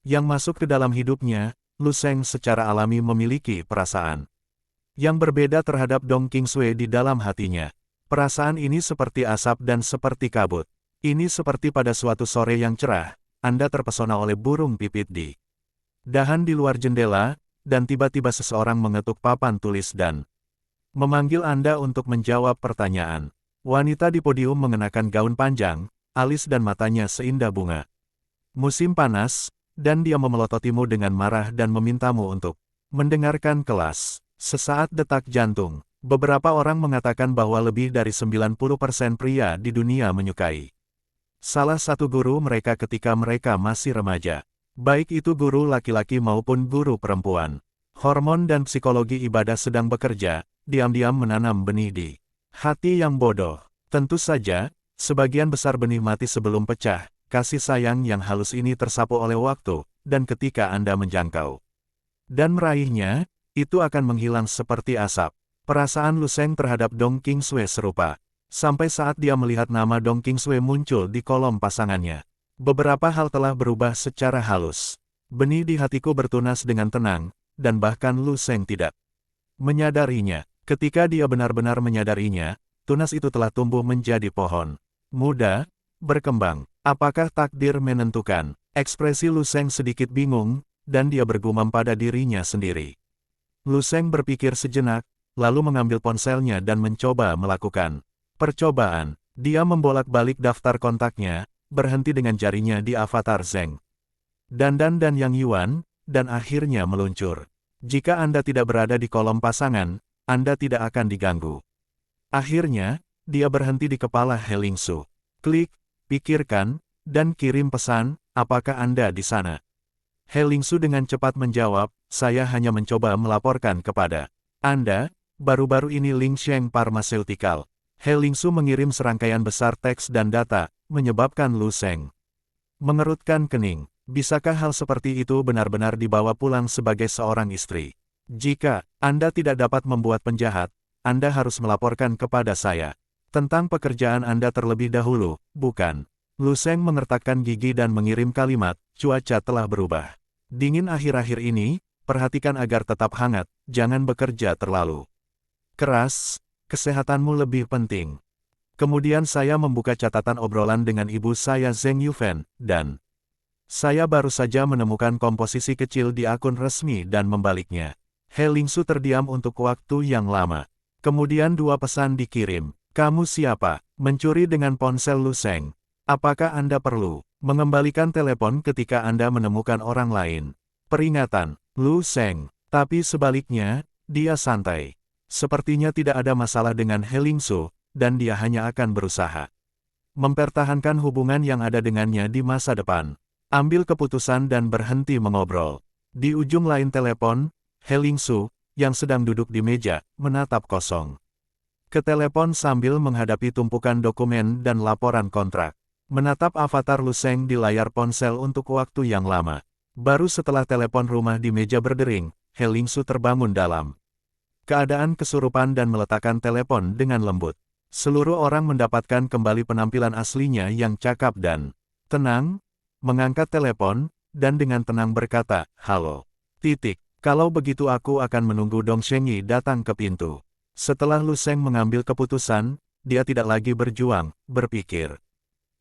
yang masuk ke dalam hidupnya, Lu Sheng secara alami memiliki perasaan yang berbeda terhadap Dong Kingsway di dalam hatinya. Perasaan ini seperti asap dan seperti kabut. Ini seperti pada suatu sore yang cerah, Anda terpesona oleh burung pipit di dahan di luar jendela, dan tiba-tiba seseorang mengetuk papan tulis dan memanggil Anda untuk menjawab pertanyaan. Wanita di podium mengenakan gaun panjang, alis dan matanya seindah bunga. Musim panas, dan dia memelototimu dengan marah dan memintamu untuk mendengarkan kelas. Sesaat detak jantung. Beberapa orang mengatakan bahwa lebih dari 90% pria di dunia menyukai salah satu guru mereka ketika mereka masih remaja. Baik itu guru laki-laki maupun guru perempuan. Hormon dan psikologi ibadah sedang bekerja, diam-diam menanam benih di hati yang bodoh. Tentu saja, sebagian besar benih mati sebelum pecah. Kasih sayang yang halus ini tersapu oleh waktu, dan ketika Anda menjangkau dan meraihnya, itu akan menghilang seperti asap. Perasaan Lu Sheng terhadap Dong Kingsway serupa. Sampai saat dia melihat nama Dong Kingsway muncul di kolom pasangannya. Beberapa hal telah berubah secara halus. Benih di hatiku bertunas dengan tenang, dan bahkan Lu Sheng tidak menyadarinya. Ketika dia benar-benar menyadarinya, tunas itu telah tumbuh menjadi pohon muda, berkembang. Apakah takdir menentukan? Ekspresi Lu Sheng sedikit bingung, dan dia bergumam pada dirinya sendiri. Lu Sheng berpikir sejenak, lalu mengambil ponselnya dan mencoba melakukan percobaan. Dia membolak-balik daftar kontaknya, berhenti dengan jarinya di avatar Zeng, Dandan dan Yang Yuan, dan akhirnya meluncur. Jika Anda tidak berada di kolom pasangan, Anda tidak akan diganggu. Akhirnya, dia berhenti di kepala He Lingsu. Klik, pikirkan, dan kirim pesan, apakah Anda di sana? He Lingsu dengan cepat menjawab, saya hanya mencoba melaporkan kepada Anda. Baru-baru ini Ling Sheng Pharmaceutical. He Lingsu mengirim serangkaian besar teks dan data, menyebabkan Lu Sheng mengerutkan kening. Bisakah hal seperti itu benar-benar dibawa pulang sebagai seorang istri? Jika Anda tidak dapat membuat penjahat, Anda harus melaporkan kepada saya. Tentang pekerjaan Anda terlebih dahulu, bukan? Lu Sheng mengertakkan gigi dan mengirim kalimat, cuaca telah berubah. Dingin akhir-akhir ini, perhatikan agar tetap hangat, jangan bekerja terlalu keras, kesehatanmu lebih penting. Kemudian saya membuka catatan obrolan dengan ibu saya Zheng Yufen, dan saya baru saja menemukan komposisi kecil di akun resmi dan membaliknya. He Lingsu terdiam untuk waktu yang lama. Kemudian dua pesan dikirim. Kamu siapa? Mencuri dengan ponsel Lu Sheng. Apakah Anda perlu mengembalikan telepon ketika Anda menemukan orang lain? Peringatan, Lu Sheng. Tapi sebaliknya, dia santai. Sepertinya tidak ada masalah dengan He Lingsu, dan dia hanya akan berusaha mempertahankan hubungan yang ada dengannya di masa depan. Ambil keputusan dan berhenti mengobrol. Di ujung lain telepon, He Lingsu, yang sedang duduk di meja, menatap kosong. Ke telepon sambil menghadapi tumpukan dokumen dan laporan kontrak. Menatap avatar Lu Sheng di layar ponsel untuk waktu yang lama. Baru setelah telepon rumah di meja berdering, He Lingsu terbangun dalam keadaan kesurupan dan meletakkan telepon dengan lembut. Seluruh orang mendapatkan kembali penampilan aslinya yang cakap dan tenang, mengangkat telepon, dan dengan tenang berkata, "Halo. Kalau begitu aku akan menunggu Dong Shengyi datang ke pintu." Setelah Lu Sheng mengambil keputusan, dia tidak lagi berjuang, berpikir.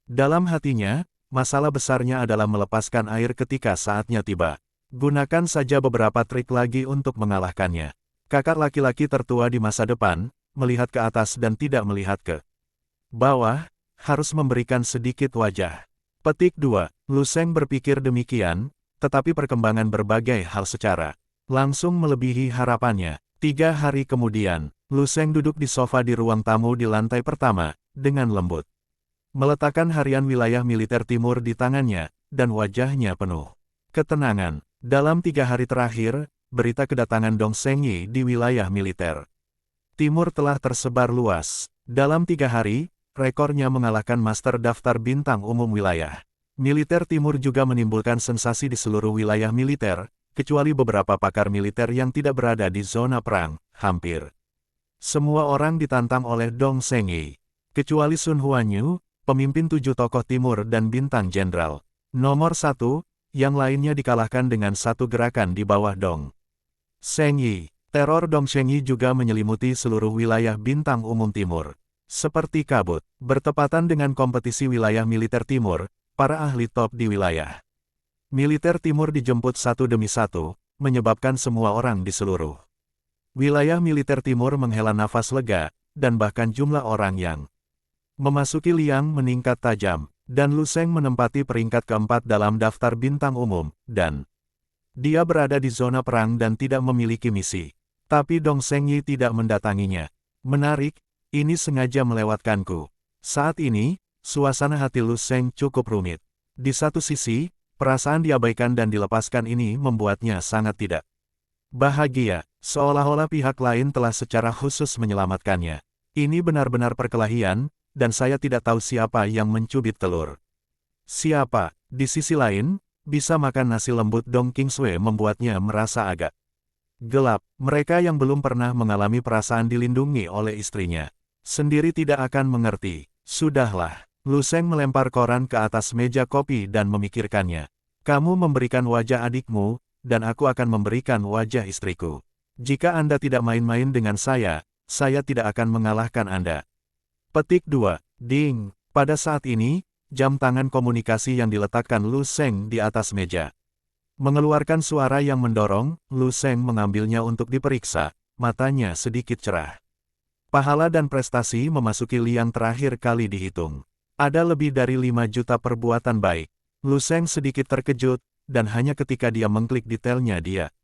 Dalam hatinya, masalah besarnya adalah melepaskan air ketika saatnya tiba. Gunakan saja beberapa trik lagi untuk mengalahkannya. Kakak laki-laki tertua di masa depan, melihat ke atas dan tidak melihat ke bawah, harus memberikan sedikit wajah. Petik 2. Lu Sheng berpikir demikian, tetapi perkembangan berbagai hal secara langsung melebihi harapannya. 3 hari kemudian, Lu Sheng duduk di sofa di ruang tamu di lantai pertama, dengan lembut. Meletakkan harian wilayah militer timur di tangannya, dan wajahnya penuh ketenangan. Dalam 3 hari terakhir, berita kedatangan Dong Shengyi di wilayah militer timur telah tersebar luas. Dalam 3 hari, rekornya mengalahkan master daftar bintang umum wilayah militer timur juga menimbulkan sensasi di seluruh wilayah militer, kecuali beberapa pakar militer yang tidak berada di zona perang. Hampir semua orang ditantang oleh Dong Shengyi, kecuali Sun Huanyu, pemimpin 7 tokoh timur dan bintang jenderal nomor 1, yang lainnya dikalahkan dengan satu gerakan di bawah Dong Shengyi. Teror Dong Shengyi juga menyelimuti seluruh wilayah bintang umum timur. Seperti kabut, bertepatan dengan kompetisi wilayah militer timur, para ahli top di wilayah militer timur dijemput satu demi satu, menyebabkan semua orang di seluruh wilayah militer timur menghela nafas lega, dan bahkan jumlah orang yang memasuki Liang meningkat tajam, dan Lu Sheng menempati peringkat keempat dalam daftar bintang umum, dan dia berada di zona perang dan tidak memiliki misi. Tapi Dong Shengyi tidak mendatanginya. Menarik, ini sengaja melewatkanku. Saat ini, suasana hati Lu Sheng cukup rumit. Di satu sisi, perasaan diabaikan dan dilepaskan ini membuatnya sangat tidak bahagia, seolah-olah pihak lain telah secara khusus menyelamatkannya. Ini benar-benar perkelahian, dan saya tidak tahu siapa yang mencubit telur siapa. Di sisi lain, bisa makan nasi lembut Dong Kingsway membuatnya merasa agak gelap. Mereka yang belum pernah mengalami perasaan dilindungi oleh istrinya sendiri tidak akan mengerti. Sudahlah. Lu Sheng melempar koran ke atas meja kopi dan memikirkannya. Kamu memberikan wajah adikmu, dan aku akan memberikan wajah istriku. Jika Anda tidak main-main dengan saya tidak akan mengalahkan Anda. Petik 2. Ding. Pada saat ini, jam tangan komunikasi yang diletakkan Lu Sheng di atas meja mengeluarkan suara yang mendorong. Lu Sheng mengambilnya untuk diperiksa, matanya sedikit cerah. Pahala dan prestasi memasuki liang terakhir kali dihitung. Ada lebih dari 5 juta perbuatan baik. Lu Sheng sedikit terkejut, dan hanya ketika dia mengklik detailnya dia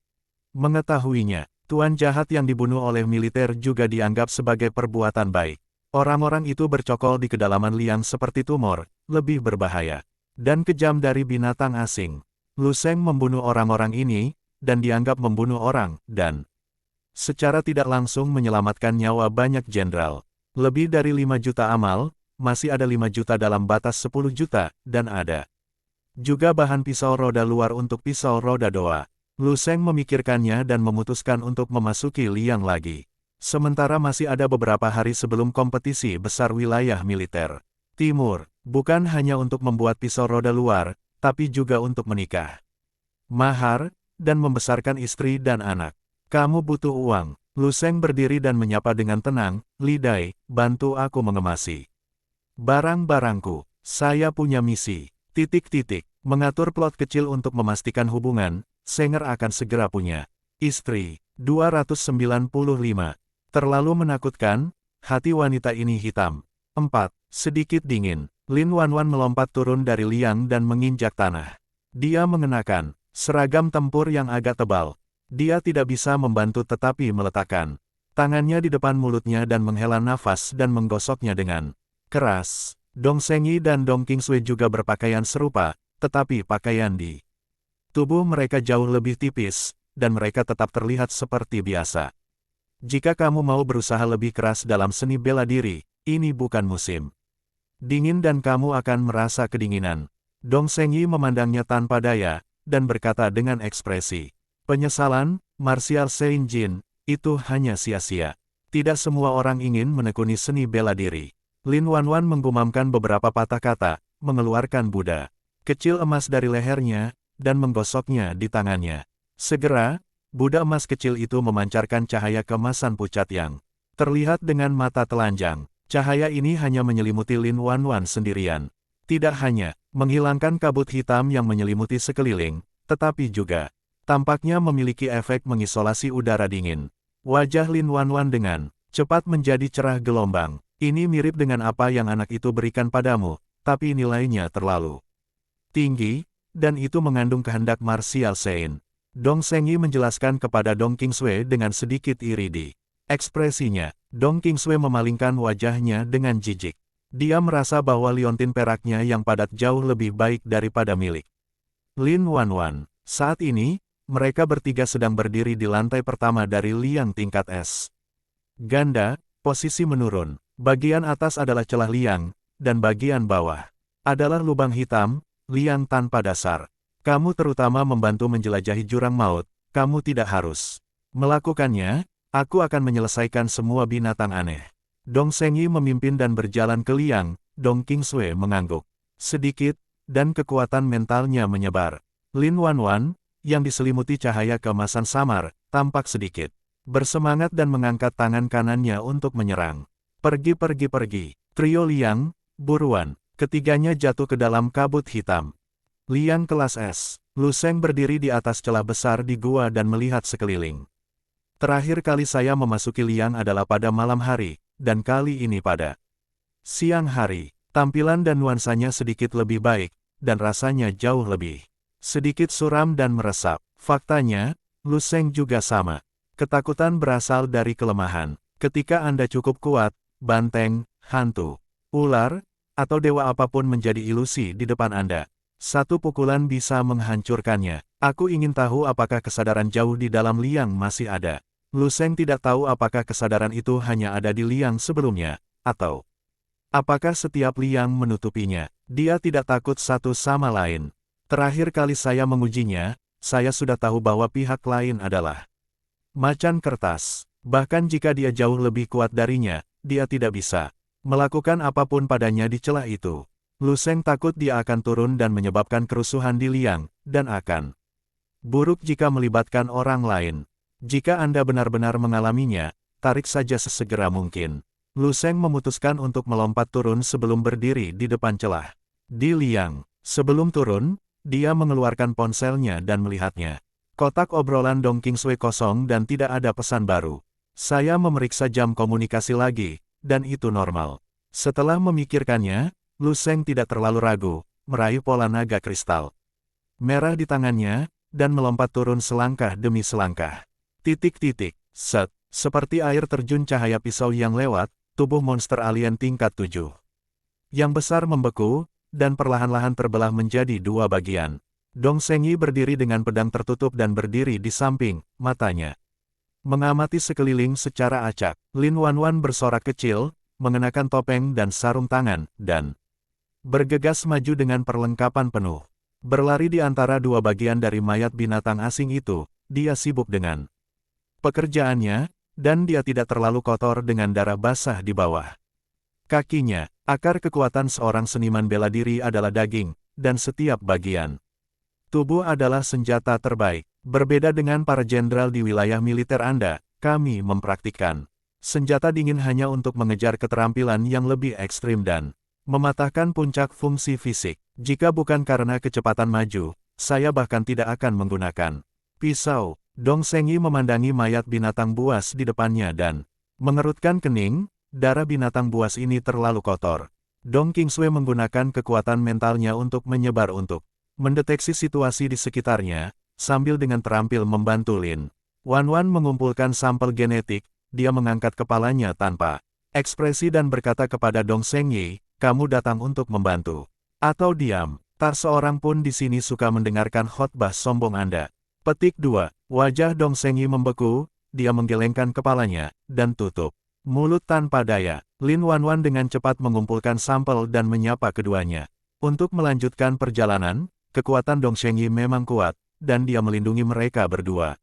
mengetahuinya. Tuan jahat yang dibunuh oleh militer juga dianggap sebagai perbuatan baik. Orang-orang itu bercokol di kedalaman liang seperti tumor, lebih berbahaya dan kejam dari binatang asing. Lu Sheng membunuh orang-orang ini, dan dianggap membunuh orang, dan secara tidak langsung menyelamatkan nyawa banyak jenderal. Lebih dari 5 juta amal, masih ada 5 juta dalam batas 10 juta, dan ada Juga bahan pisau roda luar untuk pisau roda doa. Lu Sheng memikirkannya dan memutuskan untuk memasuki Liang lagi. Sementara masih ada beberapa hari sebelum kompetisi besar wilayah militer timur, bukan hanya untuk membuat pisau roda luar, tapi juga untuk menikah, mahar, dan membesarkan istri dan anak. Kamu butuh uang. Lu Sheng berdiri dan menyapa dengan tenang, Li Dai, bantu aku mengemasi barang-barangku. Saya punya misi. Mengatur plot kecil untuk memastikan hubungan, Sanger akan segera punya istri. 295. Terlalu menakutkan, hati wanita ini hitam. 4. Sedikit dingin. Lin Wanwan melompat turun dari liang dan menginjak tanah. Dia mengenakan seragam tempur yang agak tebal. Dia tidak bisa membantu tetapi meletakkan tangannya di depan mulutnya dan menghela nafas dan menggosoknya dengan keras. Dong Shengyi dan Dong Qingsui juga berpakaian serupa, tetapi pakaian di tubuh mereka jauh lebih tipis, dan mereka tetap terlihat seperti biasa. Jika kamu mau berusaha lebih keras dalam seni bela diri, ini bukan musim dingin dan kamu akan merasa kedinginan. Dong Shengyi memandangnya tanpa daya, dan berkata dengan ekspresi penyesalan, Martial Saint Jin, itu hanya sia-sia. Tidak semua orang ingin menekuni seni bela diri. Lin Wanwan menggumamkan beberapa patah kata, mengeluarkan Buddha kecil emas dari lehernya, dan menggosoknya di tangannya. Segera, Buddha emas kecil itu memancarkan cahaya keemasan pucat yang terlihat dengan mata telanjang. Cahaya ini hanya menyelimuti Lin Wanwan sendirian. Tidak hanya menghilangkan kabut hitam yang menyelimuti sekeliling, tetapi juga tampaknya memiliki efek mengisolasi udara dingin. Wajah Lin Wanwan dengan cepat menjadi cerah gelombang. Ini mirip dengan apa yang anak itu berikan padamu, tapi nilainya terlalu tinggi, dan itu mengandung kehendak Martial Saint. Dong Shengyi menjelaskan kepada Dong Qingsui dengan sedikit iri di ekspresinya. Dong Qingsui memalingkan wajahnya dengan jijik. Dia merasa bahwa liontin peraknya yang padat jauh lebih baik daripada milik Lin Wanwan. Saat ini, mereka bertiga sedang berdiri di lantai pertama dari liang tingkat es. Ganda, posisi menurun. Bagian atas adalah celah liang, dan bagian bawah adalah lubang hitam, liang tanpa dasar. Kamu terutama membantu menjelajahi jurang maut, kamu tidak harus melakukannya, aku akan menyelesaikan semua binatang aneh. Dong Shengyi memimpin dan berjalan ke liang, Dong Qingsui mengangguk sedikit, dan kekuatan mentalnya menyebar. Lin Wanwan, yang diselimuti cahaya keemasan samar, tampak sedikit bersemangat dan mengangkat tangan kanannya untuk menyerang. Pergi. Trio Liang, buruan. Ketiganya jatuh ke dalam kabut hitam. Liang kelas S. Lu Sheng berdiri di atas celah besar di gua dan melihat sekeliling. Terakhir kali saya memasuki Liang adalah pada malam hari, dan kali ini pada siang hari. Tampilan dan nuansanya sedikit lebih baik, dan rasanya jauh lebih sedikit suram dan meresap. Faktanya, Lu Sheng juga sama. Ketakutan berasal dari kelemahan. Ketika Anda cukup kuat, banteng, hantu, ular, atau dewa apapun menjadi ilusi di depan Anda. Satu pukulan bisa menghancurkannya. Aku ingin tahu apakah kesadaran jauh di dalam liang masih ada. Lu Sheng tidak tahu apakah kesadaran itu hanya ada di liang sebelumnya, atau apakah setiap liang menutupinya. Dia tidak takut satu sama lain. Terakhir kali saya mengujinya, saya sudah tahu bahwa pihak lain adalah macan kertas. Bahkan jika dia jauh lebih kuat darinya, dia tidak bisa melakukan apapun padanya di celah itu. Lu Sheng takut dia akan turun dan menyebabkan kerusuhan di liang, dan akan buruk jika melibatkan orang lain. Jika Anda benar-benar mengalaminya, tarik saja sesegera mungkin. Lu Sheng memutuskan untuk melompat turun sebelum berdiri di depan celah di liang. Sebelum turun, dia mengeluarkan ponselnya dan melihatnya. Kotak obrolan Dong Qingsui kosong dan tidak ada pesan baru. Saya memeriksa jam komunikasi lagi, dan itu normal. Setelah memikirkannya, Lu Sheng tidak terlalu ragu, meraih pola naga kristal merah di tangannya, dan melompat turun selangkah demi selangkah. Set, seperti air terjun cahaya pisau yang lewat, tubuh monster alien tingkat 7 yang besar membeku, dan perlahan-lahan terbelah menjadi dua bagian. Dong Shengyi berdiri dengan pedang tertutup dan berdiri di samping, matanya mengamati sekeliling secara acak. Lin Wanwan bersorak kecil, mengenakan topeng dan sarung tangan, dan bergegas maju dengan perlengkapan penuh. Berlari di antara dua bagian dari mayat binatang asing itu, dia sibuk dengan pekerjaannya, dan dia tidak terlalu kotor dengan darah basah di bawah kakinya. Akar kekuatan seorang seniman bela diri adalah daging, dan setiap bagian tubuh adalah senjata terbaik. Berbeda dengan para jenderal di wilayah militer Anda, kami mempraktikkan senjata dingin hanya untuk mengejar keterampilan yang lebih ekstrim dan mematahkan puncak fungsi fisik. Jika bukan karena kecepatan maju, saya bahkan tidak akan menggunakan pisau. Dong Zhengyi memandangi mayat binatang buas di depannya dan mengerutkan kening. Darah binatang buas ini terlalu kotor. Dong Qingsui menggunakan kekuatan mentalnya untuk menyebar untuk mendeteksi situasi di sekitarnya, sambil dengan terampil membantu Lin Wanwan mengumpulkan sampel genetik. Dia mengangkat kepalanya tanpa ekspresi dan berkata kepada Dong Zhengyi, kamu datang untuk membantu. Atau diam, tak seorang pun di sini suka mendengarkan khotbah sombong Anda. Petik 2. Wajah Dong Zhengyi membeku, dia menggelengkan kepalanya, dan tutup mulut tanpa daya. Lin Wanwan dengan cepat mengumpulkan sampel dan menyapa keduanya. Untuk melanjutkan perjalanan, kekuatan Dong Zhengyi memang kuat, dan dia melindungi mereka berdua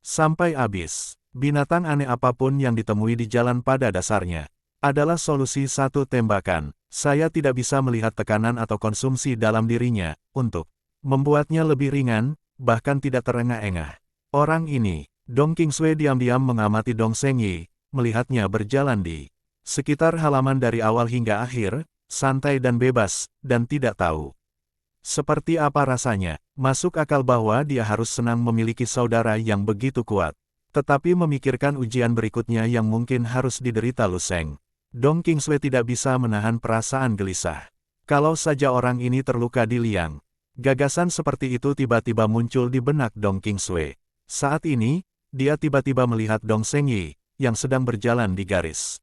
sampai habis. Binatang aneh apapun yang ditemui di jalan pada dasarnya adalah solusi satu tembakan. Saya tidak bisa melihat tekanan atau konsumsi dalam dirinya, untuk membuatnya lebih ringan, bahkan tidak terengah-engah. Orang ini, Dong Qingsui diam-diam mengamati Dong Zhengyi, melihatnya berjalan di sekitar halaman dari awal hingga akhir, santai dan bebas, dan tidak tahu seperti apa rasanya. Masuk akal bahwa dia harus senang memiliki saudara yang begitu kuat. Tetapi memikirkan ujian berikutnya yang mungkin harus diderita Lu Sheng, Dong Qingsui tidak bisa menahan perasaan gelisah. Kalau saja orang ini terluka di liang. Gagasan seperti itu tiba-tiba muncul di benak Dong Qingsui. Saat ini, dia tiba-tiba melihat Dong Zhengyi yang sedang berjalan di garis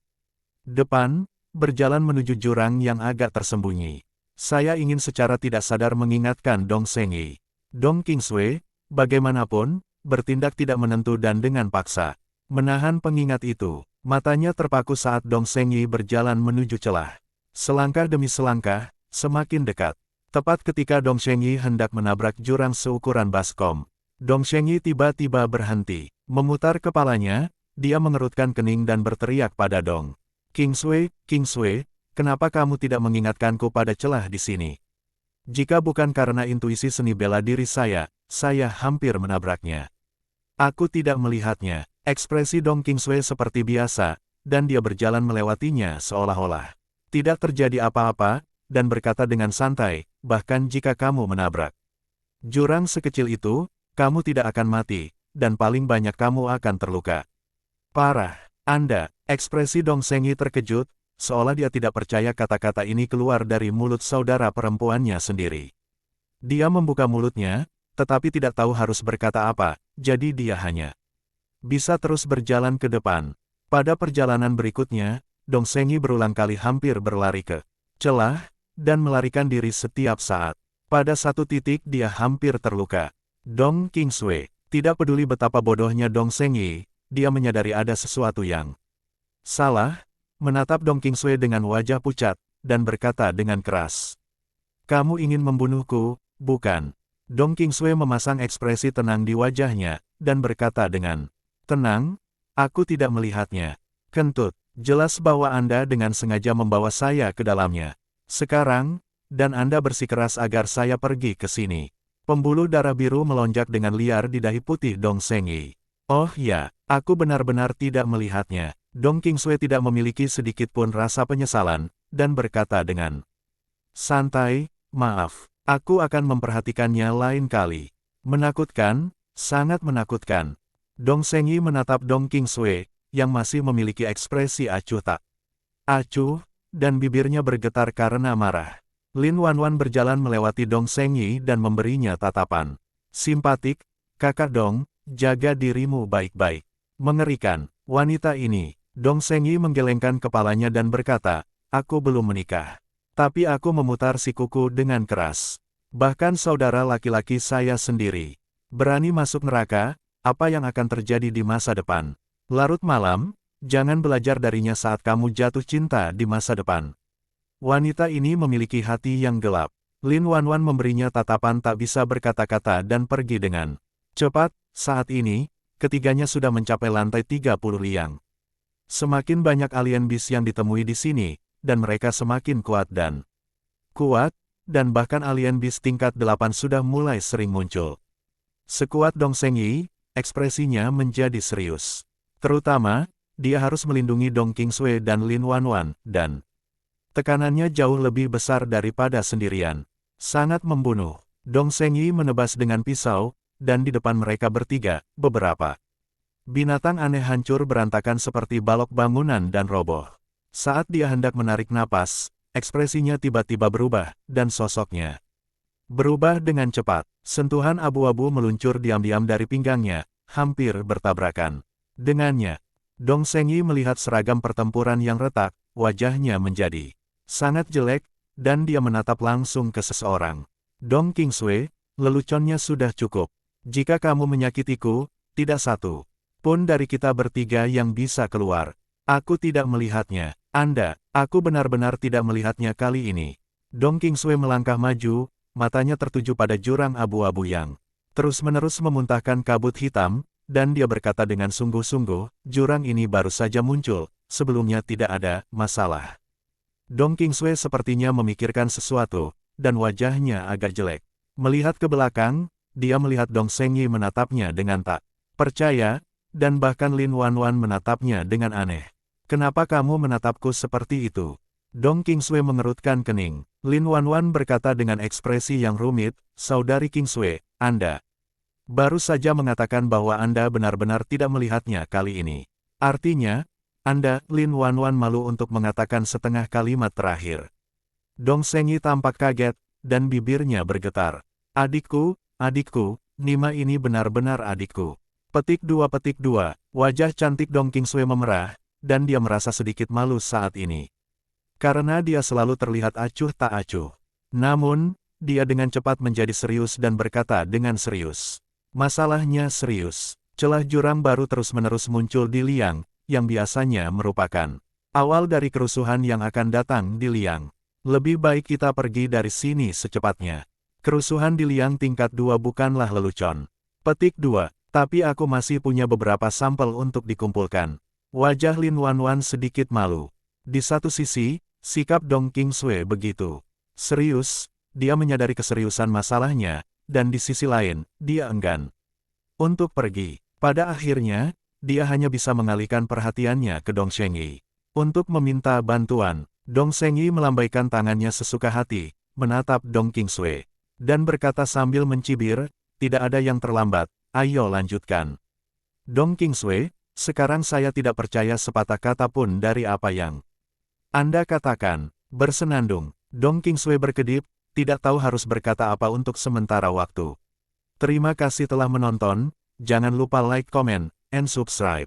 depan, berjalan menuju jurang yang agak tersembunyi. Saya ingin secara tidak sadar mengingatkan Dong Zhengyi. Dong Qingsui, bagaimanapun, bertindak tidak menentu dan dengan paksa menahan pengingat itu. Matanya terpaku saat Dong Zhengyi berjalan menuju celah. Selangkah demi selangkah, semakin dekat. Tepat ketika Dong Zhengyi hendak menabrak jurang seukuran baskom, Dong Zhengyi tiba-tiba berhenti. Memutar kepalanya, dia mengerutkan kening dan berteriak pada Dong Qingsui, Qingsui, kenapa kamu tidak mengingatkanku pada celah di sini? Jika bukan karena intuisi seni bela diri saya hampir menabraknya. Aku tidak melihatnya. Ekspresi Dong Qingsui seperti biasa, dan dia berjalan melewatinya seolah-olah tidak terjadi apa-apa, dan berkata dengan santai, bahkan jika kamu menabrak jurang sekecil itu, kamu tidak akan mati, dan paling banyak kamu akan terluka parah. Anda, ekspresi Dong Zhengyi terkejut, seolah dia tidak percaya kata-kata ini keluar dari mulut saudara perempuannya sendiri. Dia membuka mulutnya, tetapi tidak tahu harus berkata apa, jadi dia hanya bisa terus berjalan ke depan. Pada perjalanan berikutnya, Dong Zhengyi berulang kali hampir berlari ke celah, dan melarikan diri setiap saat. Pada satu titik dia hampir terluka. Dong Qingsui, tidak peduli betapa bodohnya Dong Zhengyi, dia menyadari ada sesuatu yang salah, menatap Dong Qingsui dengan wajah pucat, dan berkata dengan keras. Kamu ingin membunuhku, bukan? Dong Qingsui memasang ekspresi tenang di wajahnya, dan berkata dengan tenang, aku tidak melihatnya. Kentut, jelas bahwa Anda dengan sengaja membawa saya ke dalamnya. Sekarang, dan Anda bersikeras agar saya pergi ke sini. Pembuluh darah biru melonjak dengan liar di dahi putih Dong Zhengyi. Oh ya, aku benar-benar tidak melihatnya. Dong Qingsui tidak memiliki sedikit pun rasa penyesalan, dan berkata dengan santai, maaf, aku akan memperhatikannya lain kali. Menakutkan, sangat menakutkan. Dong Zhengyi menatap Dong Qingsui, yang masih memiliki ekspresi acuh tak acuh, dan bibirnya bergetar karena marah. Lin Wanwan berjalan melewati Dong Zhengyi dan memberinya tatapan simpatik, kakak Dong, jaga dirimu baik-baik. Mengerikan, wanita ini. Dong Zhengyi menggelengkan kepalanya dan berkata, aku belum menikah. Tapi aku memutar sikuku dengan keras. Bahkan saudara laki-laki saya sendiri berani masuk neraka, apa yang akan terjadi di masa depan? Larut malam, jangan belajar darinya saat kamu jatuh cinta di masa depan. Wanita ini memiliki hati yang gelap. Lin Wanwan memberinya tatapan tak bisa berkata-kata dan pergi dengan cepat. Saat ini, ketiganya sudah mencapai lantai 30 liang. Semakin banyak alien beast yang ditemui di sini, dan mereka semakin kuat, dan bahkan alien beast tingkat 8 sudah mulai sering muncul. Sekuat Dong Zhengyi, ekspresinya menjadi serius. Terutama, dia harus melindungi Dong Qingsui dan Lin Wanwan, dan tekanannya jauh lebih besar daripada sendirian. Sangat membunuh. Dong Zhengyi menebas dengan pisau, dan di depan mereka bertiga, beberapa binatang aneh hancur berantakan seperti balok bangunan dan roboh. Saat dia hendak menarik napas, ekspresinya tiba-tiba berubah, dan sosoknya berubah dengan cepat. Sentuhan abu-abu meluncur diam-diam dari pinggangnya, hampir bertabrakan dengannya. Dong Zhengyi melihat seragam pertempuran yang retak, wajahnya menjadi sangat jelek, dan dia menatap langsung ke seseorang. Dong Qingsui, leluconnya sudah cukup. Jika kamu menyakitiku, tidak satu pun dari kita bertiga yang bisa keluar. Aku tidak melihatnya. Aku benar-benar tidak melihatnya kali ini. Dong Qingsui melangkah maju, matanya tertuju pada jurang abu-abu yang terus-menerus memuntahkan kabut hitam, dan dia berkata dengan sungguh-sungguh, jurang ini baru saja muncul, sebelumnya tidak ada masalah. Dong Qingsui sepertinya memikirkan sesuatu, dan wajahnya agak jelek. Melihat ke belakang, dia melihat Dong Zhengyi menatapnya dengan tak percaya, dan bahkan Lin Wanwan menatapnya dengan aneh. Kenapa kamu menatapku seperti itu? Dong Qingsui mengerutkan kening. Lin Wanwan berkata dengan ekspresi yang rumit, Saudari Qingsui, Anda baru saja mengatakan bahwa Anda benar-benar tidak melihatnya kali ini. Artinya, Anda, Lin Wanwan malu untuk mengatakan setengah kalimat terakhir. Dong Zhengyi tampak kaget, dan bibirnya bergetar. Adikku, Nima ini benar-benar adikku. Petik 2. Wajah cantik Dong Qingsui memerah, dan dia merasa sedikit malu saat ini. Karena dia selalu terlihat acuh tak acuh. Namun, dia dengan cepat menjadi serius dan berkata dengan serius. Masalahnya serius. Celah jurang baru terus-menerus muncul di Liang, yang biasanya merupakan awal dari kerusuhan yang akan datang di Liang. Lebih baik kita pergi dari sini secepatnya. Kerusuhan di Liang tingkat 2 bukanlah lelucon. Petik 2. Tapi aku masih punya beberapa sampel untuk dikumpulkan. Wajah Lin Wanwan sedikit malu. Di satu sisi, sikap Dong Qingsui begitu serius, dia menyadari keseriusan masalahnya, dan di sisi lain, dia enggan untuk pergi. Pada akhirnya, dia hanya bisa mengalihkan perhatiannya ke Dong Zhengyi. Untuk meminta bantuan, Dong Zhengyi melambaikan tangannya sesuka hati, menatap Dong Qingsui, dan berkata sambil mencibir, tidak ada yang terlambat, ayo lanjutkan. Dong Qingsui, sekarang saya tidak percaya sepatah kata pun dari apa yang Anda katakan. Bersenandung, Dong Qingsui berkedip, tidak tahu harus berkata apa untuk sementara waktu. Terima kasih telah menonton, jangan lupa like, comment, and subscribe.